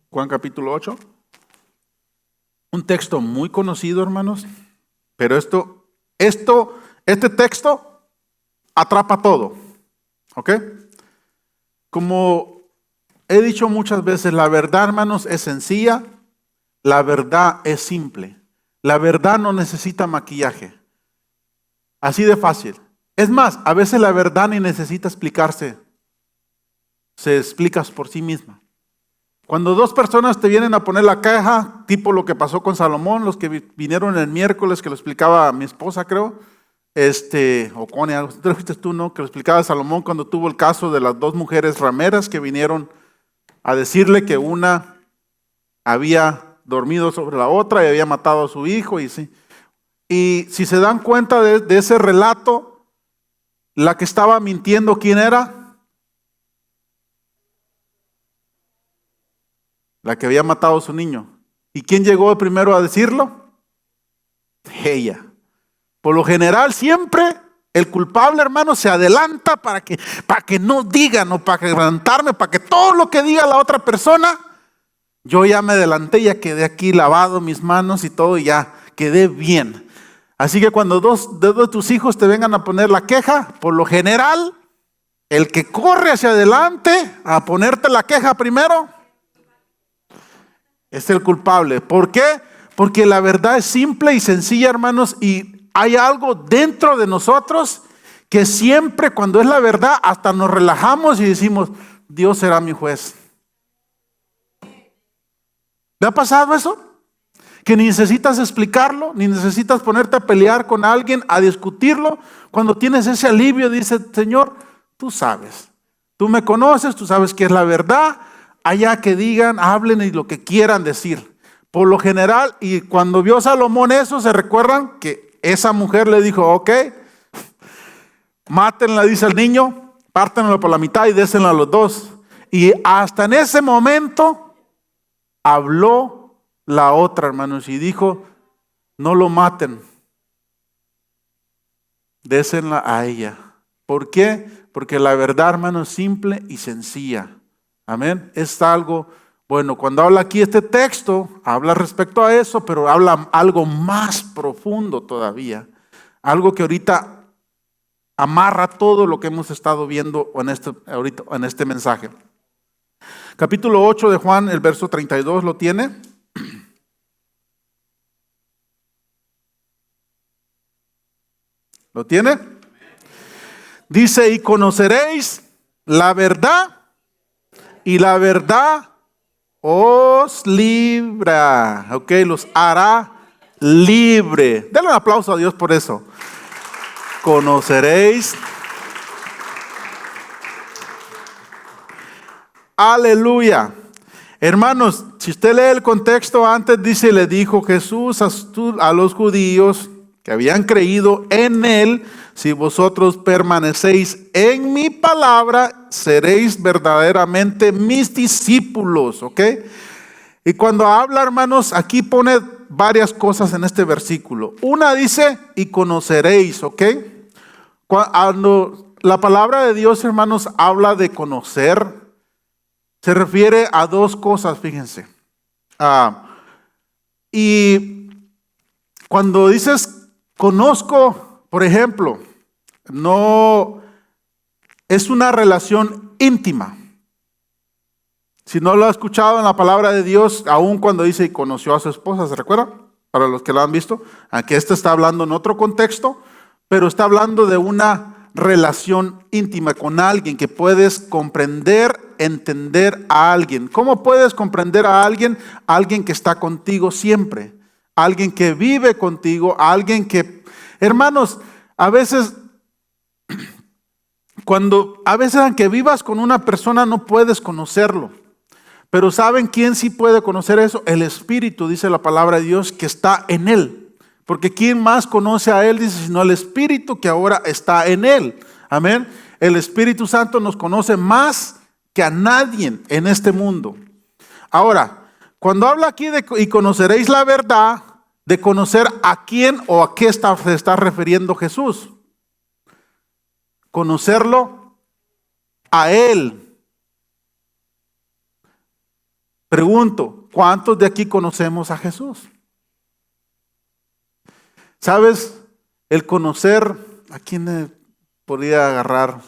Juan capítulo 8. Un texto muy conocido, hermanos, pero este texto atrapa todo. ¿Ok? Como he dicho muchas veces, la verdad, hermanos, es sencilla, la verdad es simple. La verdad no necesita maquillaje. Así de fácil. Es más, a veces la verdad ni necesita explicarse. Se explica por sí misma. Cuando dos personas te vienen a poner la queja, tipo lo que pasó con Salomón, los que vinieron el miércoles, que lo explicaba mi esposa, creo, o Connie, algo, ¿te lo fuiste tú, no? Que lo explicaba Salomón cuando tuvo el caso de las dos mujeres rameras que vinieron a decirle que una había dormido sobre la otra y había matado a su hijo. Y si se dan cuenta de ese relato, la que estaba mintiendo, ¿quién era? La que había matado a su niño. ¿Y quién llegó primero a decirlo? Ella. Por lo general siempre el culpable, hermano, se adelanta para que no digan o para quebrantarme, para que todo lo que diga la otra persona, yo ya me adelanté, ya quedé aquí lavado mis manos y todo, y ya quedé bien. Así que cuando dos de tus hijos te vengan a poner la queja, por lo general, el que corre hacia adelante a ponerte la queja primero es el culpable. ¿Por qué? Porque la verdad es simple y sencilla, hermanos, y hay algo dentro de nosotros que siempre cuando es la verdad hasta nos relajamos y decimos, Dios será mi juez. ¿Te ha pasado eso? Que ni necesitas explicarlo, ni necesitas ponerte a pelear con alguien, a discutirlo. Cuando tienes ese alivio, dice, Señor, tú sabes, tú me conoces, tú sabes que es la verdad. Allá que digan, hablen y lo que quieran decir. Por lo general, y cuando vio Salomón eso, se recuerdan que esa mujer le dijo, ok, mátenla, dice el niño, pártenlo por la mitad y désenla a los dos. Y hasta en ese momento habló la otra, hermanos, y dijo, no lo maten, désenla a ella. ¿Por qué? Porque la verdad, hermanos, es simple y sencilla. Amén. Es algo, bueno, cuando habla aquí este texto, habla respecto a eso, pero habla algo más profundo todavía. Algo que ahorita amarra todo lo que hemos estado viendo ahorita en este mensaje. Capítulo 8 de Juan, el verso 32, ¿lo tiene? ¿Lo tiene? Dice, y conoceréis la verdad, y la verdad os libra. Ok, los hará libre. Denle un aplauso a Dios por eso. Conoceréis. Aleluya. Hermanos, si usted lee el contexto antes, dice, le dijo Jesús a los judíos que habían creído en él, si vosotros permanecéis en mi palabra, seréis verdaderamente mis discípulos, ¿ok? Y cuando habla, hermanos, aquí pone varias cosas en este versículo. Una dice, y conoceréis, ¿ok? Cuando la palabra de Dios, hermanos, habla de conocer, se refiere a dos cosas, fíjense. Y cuando dices conozco, por ejemplo, no es una relación íntima. Si no lo ha escuchado en la palabra de Dios, aún cuando dice y conoció a su esposa, ¿se recuerda? Para los que lo han visto, aquí está hablando en otro contexto, pero está hablando de una relación íntima con alguien, que puedes comprender, entender a alguien. ¿Cómo puedes comprender a alguien? Alguien que está contigo siempre, alguien que vive contigo, alguien que, hermanos, a veces aunque vivas con una persona no puedes conocerlo. Pero ¿saben quién sí puede conocer eso? El Espíritu, dice la palabra de Dios, que está en él. Porque ¿quién más conoce a él? Dice, sino el Espíritu que ahora está en él. Amén. El Espíritu Santo nos conoce más que a nadie en este mundo. Ahora, cuando habla aquí de y conoceréis la verdad, de conocer a quién o a qué se está refiriendo Jesús. Conocerlo a él. Pregunto, ¿cuántos de aquí conocemos a Jesús? ¿Sabes? El conocer, ¿a quién podría agarrar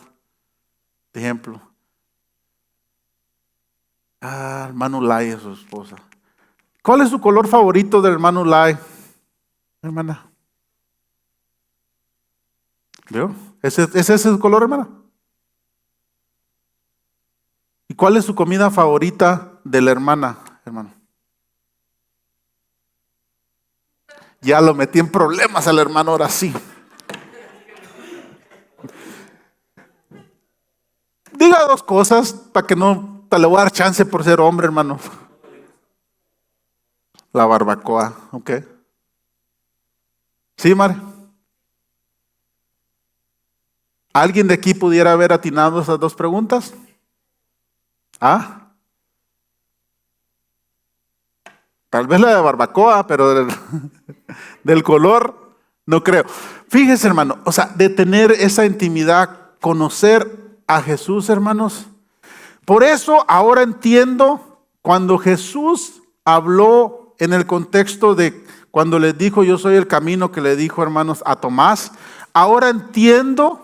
de ejemplo? Hermano Lai y su esposa. ¿Cuál es su color favorito del hermano Lai, hermana? ¿Veo? ¿Ese es su color, hermana? ¿Y cuál es su comida favorita de la hermana, hermano? Ya lo metí en problemas al hermano, ahora sí. Diga dos cosas para que no te le voy a dar chance por ser hombre, hermano. La barbacoa, ok. ¿Sí, Mari? ¿Alguien de aquí pudiera haber atinado esas dos preguntas? ¿Ah? Tal vez la de barbacoa, pero del color no creo. Fíjese, hermano, o sea, de tener esa intimidad, conocer a Jesús, hermanos. Por eso ahora entiendo cuando Jesús habló en el contexto de cuando les dijo yo soy el camino, que le dijo, hermanos, a Tomás. Ahora entiendo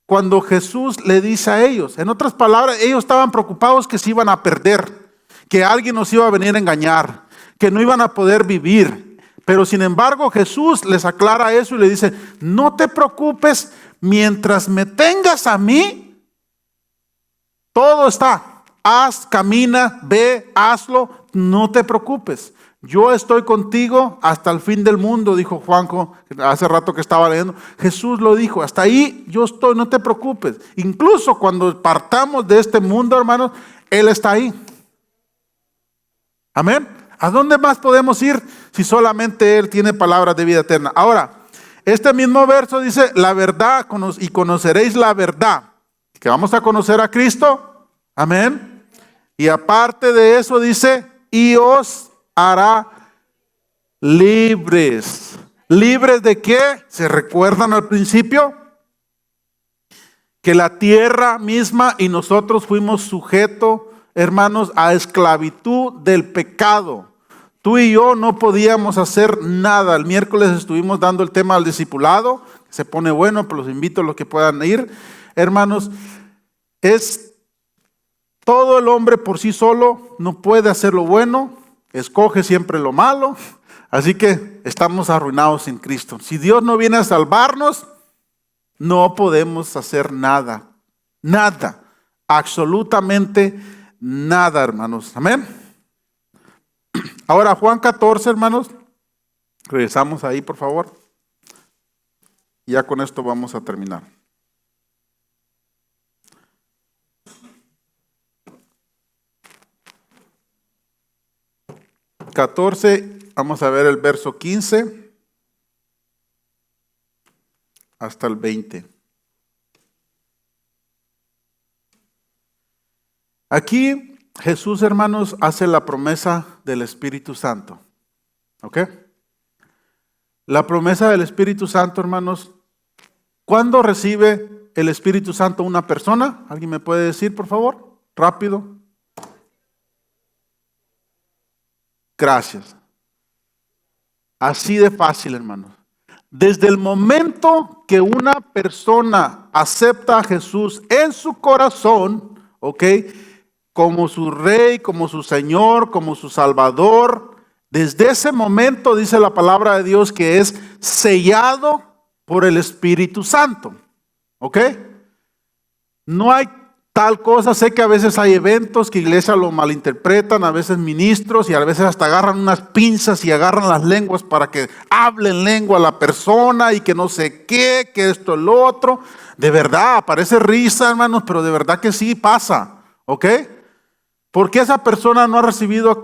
cuando Jesús le dice a ellos. En otras palabras, ellos estaban preocupados que se iban a perder, que alguien nos iba a venir a engañar, que no iban a poder vivir. Pero sin embargo Jesús les aclara eso y le dice, no te preocupes, mientras me tengas a mí, todo está. Haz, camina, ve, hazlo, no te preocupes. Yo estoy contigo hasta el fin del mundo, dijo Juanjo, hace rato que estaba leyendo. Jesús lo dijo, hasta ahí yo estoy, no te preocupes. Incluso cuando partamos de este mundo, hermanos, Él está ahí. Amén. ¿A dónde más podemos ir si solamente Él tiene palabras de vida eterna? Ahora, este mismo verso dice, la verdad, y conoceréis la verdad. Que vamos a conocer a Cristo. Amén. Y aparte de eso dice, y os hará libres. ¿Libres de qué? ¿Se recuerdan al principio? Que la tierra misma y nosotros fuimos sujetos, hermanos, a esclavitud del pecado. Tú y yo no podíamos hacer nada. El miércoles estuvimos dando el tema del discipulado. Se pone bueno, pero los invito a los que puedan ir. Hermanos, es todo el hombre por sí solo no puede hacer lo bueno. Escoge siempre lo malo, así que estamos arruinados sin Cristo. Si Dios no viene a salvarnos, no podemos hacer nada, nada, absolutamente nada, hermanos. Amén. Ahora Juan 14, hermanos, regresamos ahí, por favor. Ya con esto vamos a terminar. Vamos a ver el verso 15 hasta el 20. Aquí Jesús, hermanos, hace la promesa del Espíritu Santo. ¿Ok? La promesa del Espíritu Santo, hermanos, ¿cuándo recibe el Espíritu Santo una persona? ¿Alguien me puede decir, por favor? Rápido. Gracias. Así de fácil, hermanos. Desde el momento que una persona acepta a Jesús en su corazón, ¿ok? Como su Rey, como su Señor, como su Salvador, desde ese momento dice la palabra de Dios que es sellado por el Espíritu Santo. ¿Ok? No hay tal cosa. Sé que a veces hay eventos que iglesias lo malinterpretan, a veces ministros, y a veces hasta agarran unas pinzas y agarran las lenguas para que hablen lengua a la persona y que no sé qué, que esto, lo otro. De verdad, parece risa, hermanos, pero de verdad que sí pasa. ¿Ok? ¿Por qué esa persona no ha recibido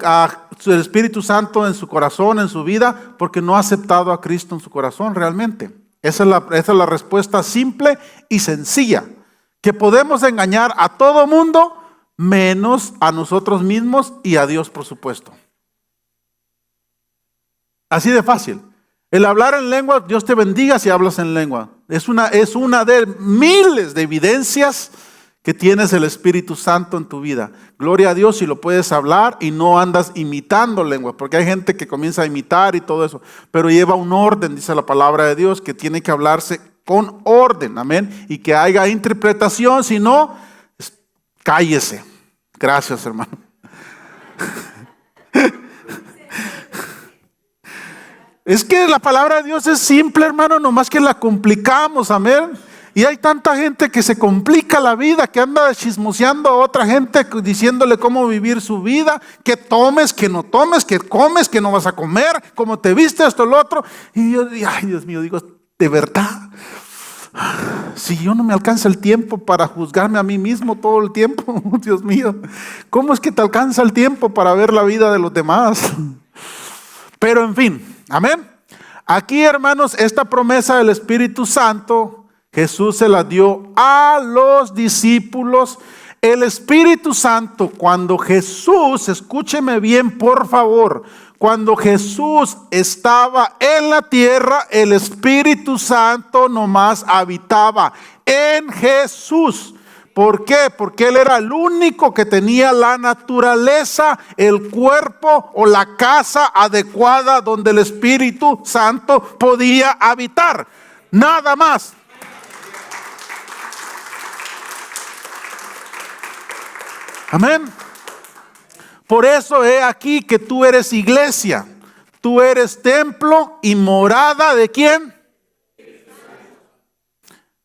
el Espíritu Santo en su corazón, en su vida? Porque no ha aceptado a Cristo en su corazón realmente. Esa es la respuesta simple y sencilla. Que podemos engañar a todo mundo, menos a nosotros mismos y a Dios, por supuesto. Así de fácil. El hablar en lengua, Dios te bendiga si hablas en lengua. Es una de miles de evidencias que tienes el Espíritu Santo en tu vida. Gloria a Dios si lo puedes hablar y no andas imitando lengua, porque hay gente que comienza a imitar y todo eso, pero lleva un orden, dice la palabra de Dios, que tiene que hablarse con orden, amén, y que haya interpretación, si no, cállese. Gracias, hermano. Es que la palabra de Dios es simple, hermano, nomás que la complicamos, amén. Y hay tanta gente que se complica la vida, que anda chismoseando a otra gente, diciéndole cómo vivir su vida, que tomes, que no tomes, que comes, que no vas a comer, cómo te viste, esto, lo otro. Y yo, ay, Dios mío, digo, de verdad, si yo no me alcanza el tiempo para juzgarme a mí mismo todo el tiempo, Dios mío, ¿cómo es que te alcanza el tiempo para ver la vida de los demás? Pero en fin, amén. Aquí, hermanos, esta promesa del Espíritu Santo, Jesús se la dio a los discípulos. El Espíritu Santo, cuando Jesús, escúcheme bien por favor, cuando Jesús estaba en la tierra, el Espíritu Santo nomás habitaba en Jesús. ¿Por qué? Porque Él era el único que tenía la naturaleza, el cuerpo o la casa adecuada donde el Espíritu Santo podía habitar. Nada más. Amén. Por eso he aquí que tú eres iglesia. Tú eres templo y morada ¿de quién?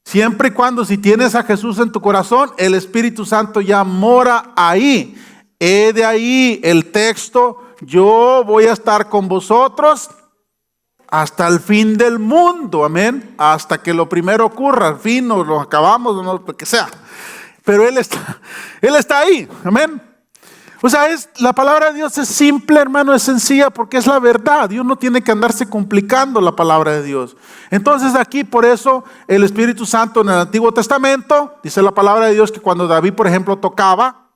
Siempre y cuando si tienes a Jesús en tu corazón, el Espíritu Santo ya mora ahí. He de ahí el texto, yo voy a estar con vosotros hasta el fin del mundo, amén. Hasta que lo primero ocurra, al fin o lo acabamos o no, lo que sea. Pero Él está ahí, amén. O sea, la palabra de Dios es simple, hermano, es sencilla porque es la verdad. Dios no tiene que andarse complicando la palabra de Dios. Entonces aquí por eso el Espíritu Santo en el Antiguo Testamento, dice la palabra de Dios que cuando David, por ejemplo, tocaba,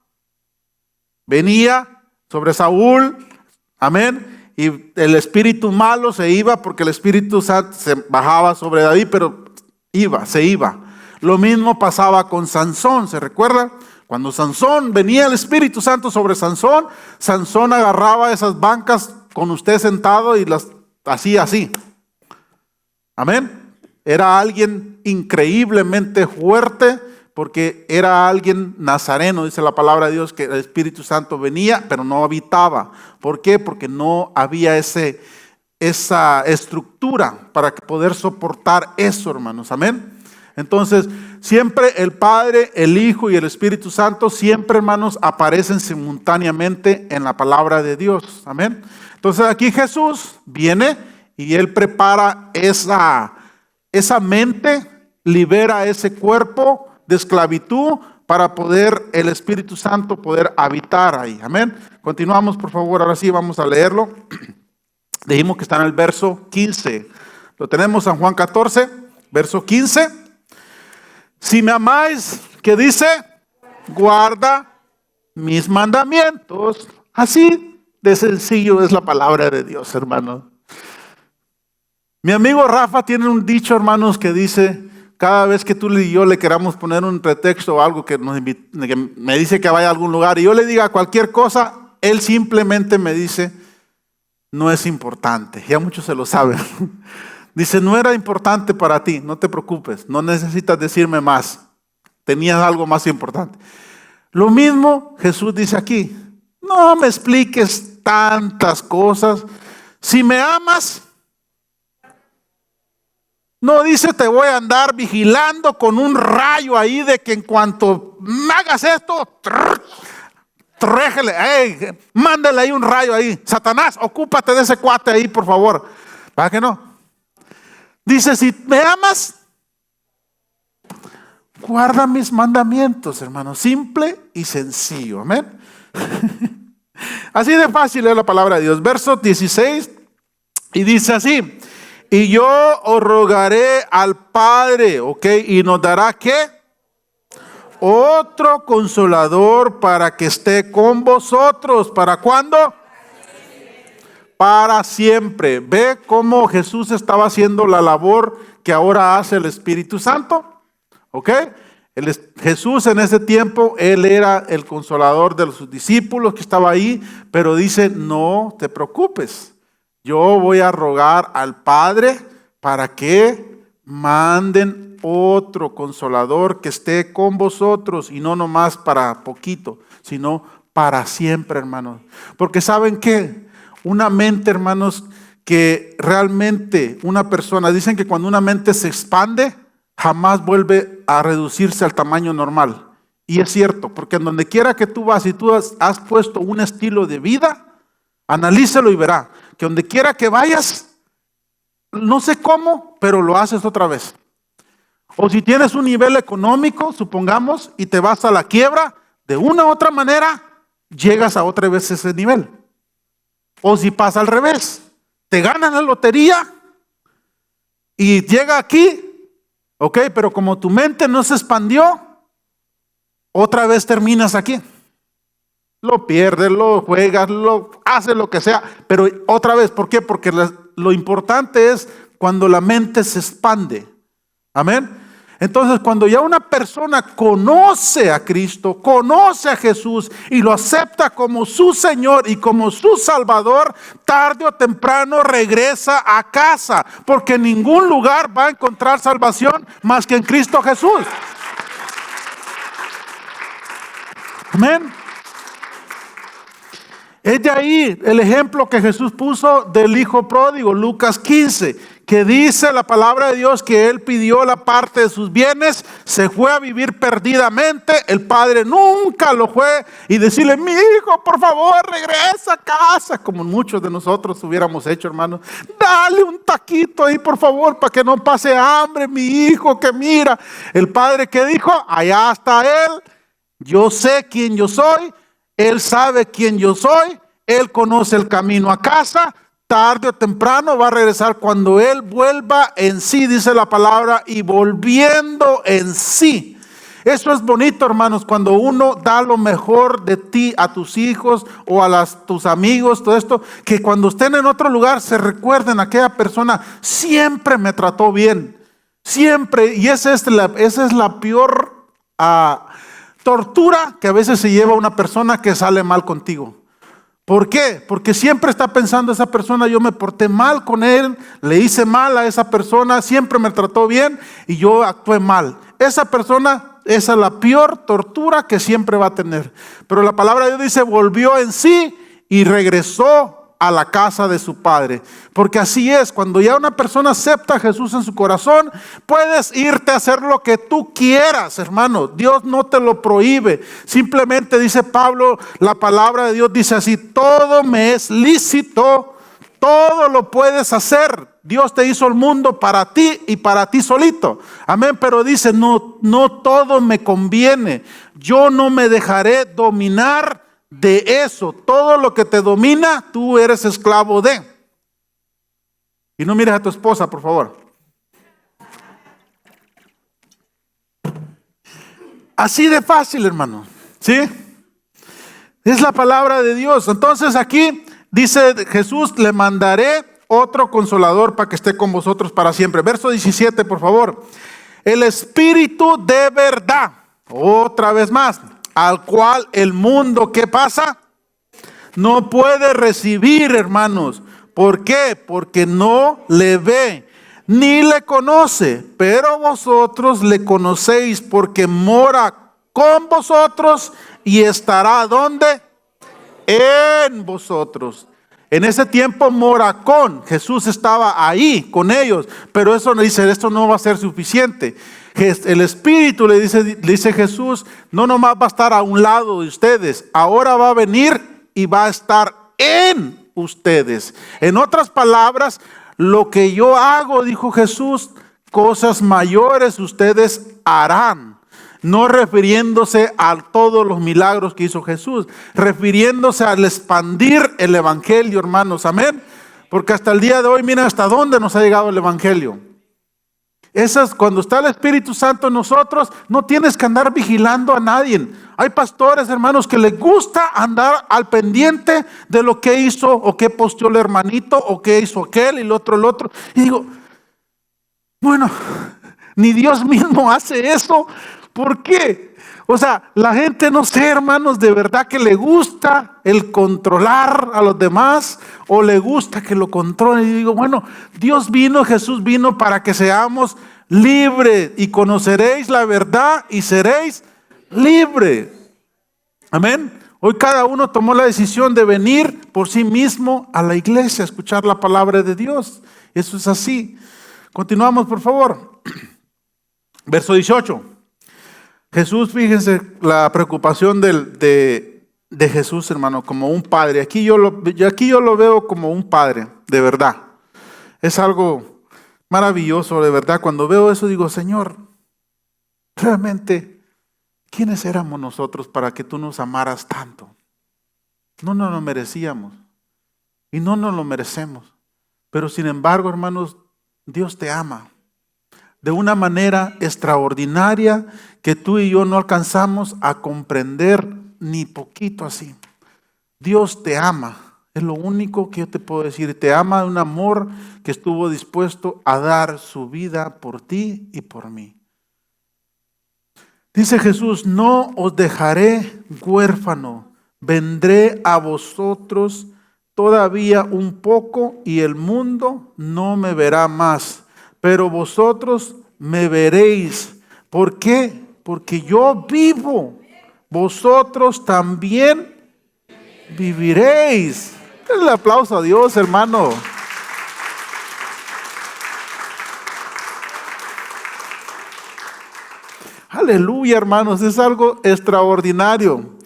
venía sobre Saúl, amén, y el espíritu malo se iba porque el Espíritu Santo se bajaba sobre David, pero se iba. Lo mismo pasaba con Sansón, ¿se recuerda? Cuando Sansón venía el Espíritu Santo sobre Sansón, Sansón agarraba esas bancas con usted sentado y las hacía así. Amén. Era alguien increíblemente fuerte porque era alguien nazareno, dice la palabra de Dios, que el Espíritu Santo venía, pero no habitaba. ¿Por qué? Porque no había esa estructura para poder soportar eso, hermanos. Amén. Entonces, siempre el Padre, el Hijo y el Espíritu Santo, siempre, hermanos, aparecen simultáneamente en la palabra de Dios. Amén. Entonces, aquí Jesús viene y Él prepara esa mente, libera ese cuerpo de esclavitud para poder el Espíritu Santo poder habitar ahí. Amén. Continuamos, por favor. Ahora sí, vamos a leerlo. Dijimos que está en el verso 15. Lo tenemos en Juan 14, verso 15. Si me amáis, ¿qué dice? Guarda mis mandamientos. Así de sencillo es la palabra de Dios, hermanos. Mi amigo Rafa tiene un dicho, hermanos, que dice, cada vez que tú y yo le queramos poner un pretexto o algo que me dice que vaya a algún lugar y yo le diga cualquier cosa, él simplemente me dice, no es importante. Ya muchos se lo saben. Dice, no era importante para ti, no te preocupes, no necesitas decirme más. Tenías algo más importante. Lo mismo Jesús dice aquí, no me expliques tantas cosas. Si me amas, No dice te voy a andar vigilando con un rayo ahí de que en cuanto me hagas esto, tréjele, mándale ahí un rayo ahí. Satanás, ocúpate de ese cuate ahí, por favor. ¿Para que no? Dice, si me amas, guarda mis mandamientos, hermano. Simple y sencillo, amén. Así de fácil es la palabra de Dios. Verso 16, y dice así: y yo os rogaré al Padre, ¿ok? Y nos dará, ¿qué? Otro consolador para que esté con vosotros. ¿Para cuándo? Para siempre. ¿Ve cómo Jesús estaba haciendo la labor que ahora hace el Espíritu Santo? ¿Ok? Jesús en ese tiempo, Él era el consolador de sus discípulos que estaba ahí, pero dice, no te preocupes. Yo voy a rogar al Padre para que manden otro consolador que esté con vosotros, y no nomás para poquito, sino para siempre, hermanos. Porque ¿saben qué? Una mente, hermanos, que realmente una persona, dicen que cuando una mente se expande, jamás vuelve a reducirse al tamaño normal. Y es cierto, porque en donde quiera que tú vas y tú has puesto un estilo de vida, analícelo y verá que donde quiera que vayas, no sé cómo, pero lo haces otra vez. O si tienes un nivel económico, supongamos, y te vas a la quiebra, de una u otra manera, llegas a otra vez ese nivel. O si pasa al revés, te ganas la lotería y llega aquí, ok, pero como tu mente no se expandió, otra vez terminas aquí. Lo pierdes, lo juegas, lo haces lo que sea, pero otra vez, ¿por qué? Porque lo importante es cuando la mente se expande. Amén. Entonces, cuando ya una persona conoce a Cristo, conoce a Jesús y lo acepta como su Señor y como su Salvador, tarde o temprano regresa a casa, porque en ningún lugar va a encontrar salvación más que en Cristo Jesús. Amén. Es de ahí el ejemplo que Jesús puso del hijo pródigo, Lucas 15, que dice la palabra de Dios que él pidió la parte de sus bienes, se fue a vivir perdidamente, el padre nunca lo fue y decirle, mi hijo, por favor, regresa a casa, como muchos de nosotros hubiéramos hecho, hermano. Dale un taquito ahí, por favor, para que no pase hambre, mi hijo, que mira. El padre que dijo, allá está él, yo sé quién yo soy. Él sabe quién yo soy, Él conoce el camino a casa, tarde o temprano va a regresar cuando Él vuelva en sí, dice la palabra, y volviendo en sí. Eso es bonito, hermanos, cuando uno da lo mejor de ti a tus hijos o a tus amigos, todo esto, que cuando estén en otro lugar se recuerden, aquella persona siempre me trató bien, siempre, y esa es la peor tortura que a veces se lleva a una persona que sale mal contigo. ¿Por qué? Porque siempre está pensando esa persona, yo me porté mal con él, le hice mal a esa persona, siempre me trató bien y yo actué mal. Esa persona, esa es la peor tortura que siempre va a tener. Pero la palabra de Dios dice, volvió en sí y regresó a la casa de su padre. Porque así es, cuando ya una persona acepta a Jesús en su corazón, puedes irte a hacer lo que tú quieras, hermano. Dios no te lo prohíbe. Simplemente dice Pablo, la palabra de Dios dice así, todo me es lícito, todo lo puedes hacer. Dios te hizo el mundo para ti y para ti solito. Amén, pero dice, no todo me conviene. Yo no me dejaré dominar de eso. Todo lo que te domina, tú eres esclavo de. Y no mires a tu esposa, por favor. Así de fácil, hermano. ¿Sí? Es la palabra de Dios. Entonces aquí dice Jesús, le mandaré otro consolador para que esté con vosotros para siempre. Verso 17, por favor. El Espíritu de verdad. Otra vez más. Al cual el mundo, ¿qué pasa? No puede recibir, hermanos. ¿Por qué? Porque no le ve, ni le conoce. Pero vosotros le conocéis porque mora con vosotros y estará ¿dónde? En vosotros. En ese tiempo moracón, Jesús estaba ahí con ellos, pero eso no dice, esto no va a ser suficiente. El Espíritu le dice Jesús, no nomás va a estar a un lado de ustedes, ahora va a venir y va a estar en ustedes. En otras palabras, lo que yo hago, dijo Jesús, cosas mayores ustedes harán. No refiriéndose a todos los milagros que hizo Jesús, refiriéndose al expandir el evangelio, hermanos, amén. Porque hasta el día de hoy, miren hasta dónde nos ha llegado el evangelio. Cuando está el Espíritu Santo en nosotros, no tienes que andar vigilando a nadie. Hay pastores, hermanos, que les gusta andar al pendiente de lo que hizo o qué posteó el hermanito o qué hizo aquel y el otro. Y digo, bueno, ni Dios mismo hace eso. ¿Por qué? O sea, la gente, no sé, hermanos, de verdad que le gusta el controlar a los demás o le gusta que lo controlen. Y digo, bueno, Jesús vino para que seamos libres y conoceréis la verdad y seréis libres. Amén. Hoy cada uno tomó la decisión de venir por sí mismo a la iglesia a escuchar la palabra de Dios. Eso es así. Continuamos, por favor. Verso 18. Jesús, fíjense la preocupación de Jesús, hermano, como un padre. Aquí yo lo veo como un padre, de verdad. Es algo maravilloso, de verdad. Cuando veo eso digo, Señor, realmente, ¿quiénes éramos nosotros para que tú nos amaras tanto? No nos lo merecíamos y no nos lo merecemos. Pero sin embargo, hermanos, Dios te ama de una manera extraordinaria que tú y yo no alcanzamos a comprender ni poquito así. Dios te ama, es lo único que yo te puedo decir. Te ama de un amor que estuvo dispuesto a dar su vida por ti y por mí. Dice Jesús, no os dejaré huérfano, vendré a vosotros todavía un poco y el mundo no me verá más. Pero vosotros me veréis. ¿Por qué? Porque yo vivo. Vosotros también viviréis. El aplauso a Dios, hermano. Aleluya, hermanos. Es algo extraordinario.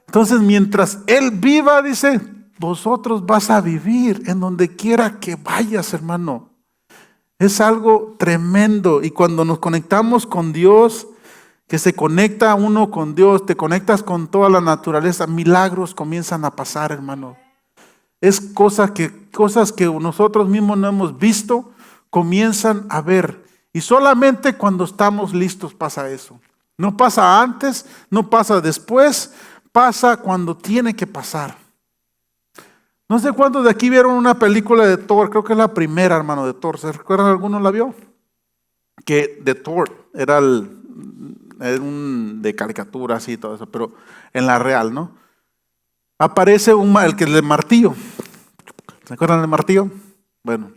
Entonces, mientras Él viva, dice, vosotros vas a vivir en donde quiera que vayas, hermano. Es algo tremendo. Y cuando nos conectamos con Dios, que se conecta uno con Dios, te conectas con toda la naturaleza, milagros comienzan a pasar, hermano. Es cosas que nosotros mismos no hemos visto, comienzan a ver. Y solamente cuando estamos listos pasa eso. No pasa antes, no pasa después, pasa cuando tiene que pasar. No sé cuántos de aquí vieron una película de Thor, creo que es la primera, hermano, de Thor. ¿Se recuerdan? ¿Alguno la vio? Que de Thor era un de caricaturas y todo eso, pero en la real, ¿no? Aparece el que es el martillo. ¿Se acuerdan del martillo? Bueno,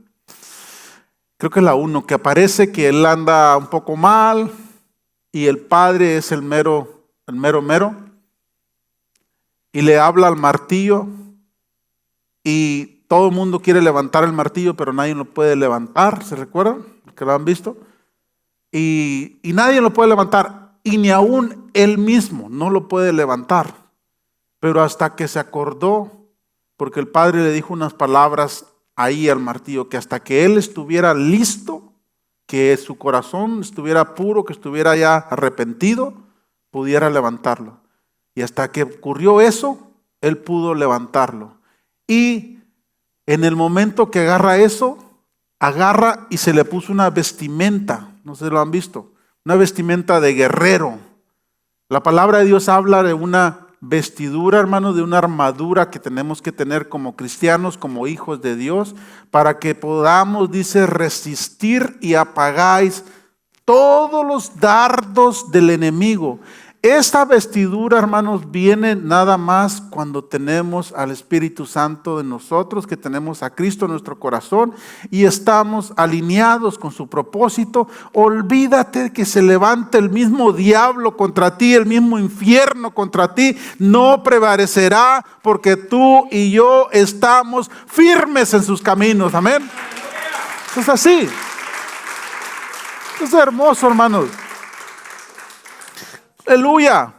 creo que es la uno, que aparece que él anda un poco mal y el padre es el mero, y le habla al martillo. Y todo el mundo quiere levantar el martillo, pero nadie lo puede levantar. ¿Se recuerdan? ¿Que lo han visto? Y nadie lo puede levantar. Y ni aún él mismo no lo puede levantar. Pero hasta que se acordó, porque el padre le dijo unas palabras ahí al martillo, que hasta que él estuviera listo, que su corazón estuviera puro, que estuviera ya arrepentido, pudiera levantarlo. Y hasta que ocurrió eso, él pudo levantarlo. Y en el momento que agarra eso, agarra y se le puso una vestimenta, no sé si lo han visto, una vestimenta de guerrero. La palabra de Dios habla de una vestidura, hermano, de una armadura que tenemos que tener como cristianos, como hijos de Dios, para que podamos, dice, resistir y apagáis todos los dardos del enemigo. Esta vestidura, hermanos, viene nada más cuando tenemos al Espíritu Santo en nosotros, que tenemos a Cristo en nuestro corazón y estamos alineados con su propósito. Olvídate que se levante el mismo diablo contra ti, el mismo infierno contra ti, no prevalecerá, porque tú y yo estamos firmes en sus caminos. Amén. Eso es así. Eso es hermoso, hermanos. Aleluya.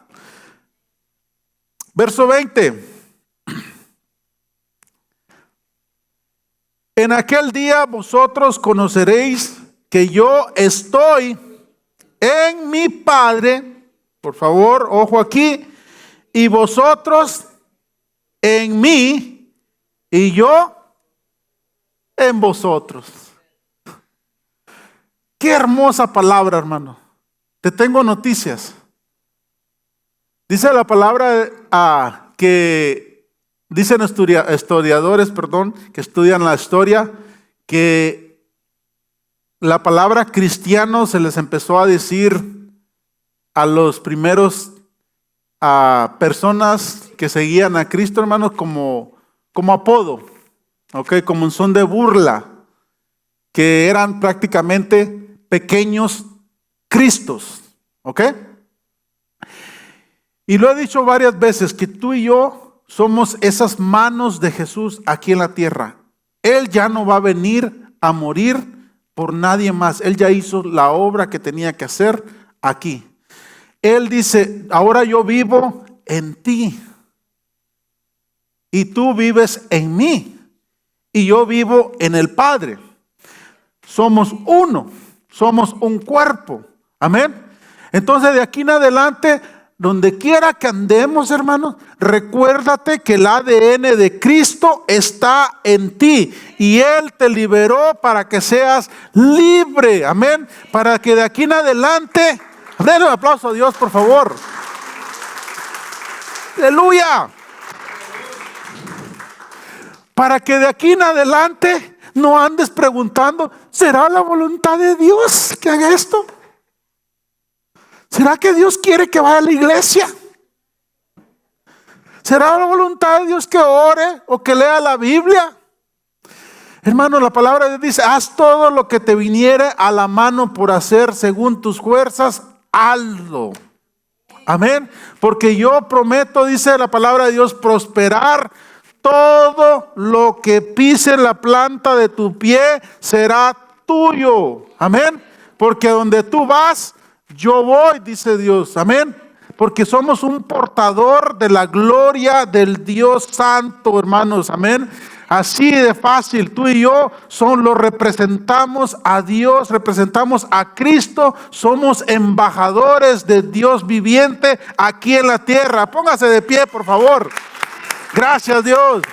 Verso 20. En aquel día vosotros conoceréis que yo estoy en mi Padre. Por favor, ojo aquí. Y vosotros en mí y yo en vosotros. Qué hermosa palabra, hermano. Te tengo noticias. Dice la palabra que dicen historiadores, que estudian la historia, que la palabra cristiano se les empezó a decir a los primeros personas que seguían a Cristo, hermanos, como apodo, ¿ok? Como un son de burla, que eran prácticamente pequeños Cristos, ¿ok? Y lo he dicho varias veces, que tú y yo somos esas manos de Jesús aquí en la tierra. Él ya no va a venir a morir por nadie más. Él ya hizo la obra que tenía que hacer aquí. Él dice, ahora yo vivo en ti y tú vives en mí y yo vivo en el Padre. Somos uno, somos un cuerpo. Amén. Entonces de aquí en adelante, donde quiera que andemos, hermanos, recuérdate que el ADN de Cristo está en ti y Él te liberó para que seas libre. Amén. Para que de aquí en adelante, denle un aplauso a Dios, por favor. Aleluya. Para que de aquí en adelante no andes preguntando, ¿será la voluntad de Dios que haga esto? ¿Será que Dios quiere que vaya a la iglesia? ¿Será la voluntad de Dios que ore o que lea la Biblia? Hermano, la palabra de Dios dice, haz todo lo que te viniere a la mano por hacer según tus fuerzas, hazlo. Amén. Porque yo prometo, dice la palabra de Dios, prosperar. Todo lo que pise la planta de tu pie será tuyo. Amén. Porque donde tú vas, yo voy, dice Dios. Amén. Porque somos un portador de la gloria del Dios Santo, hermanos. Amén. Así de fácil, tú y yo representamos a Dios, representamos a Cristo, somos embajadores de Dios viviente aquí en la tierra. Póngase de pie, por favor. Gracias, Dios.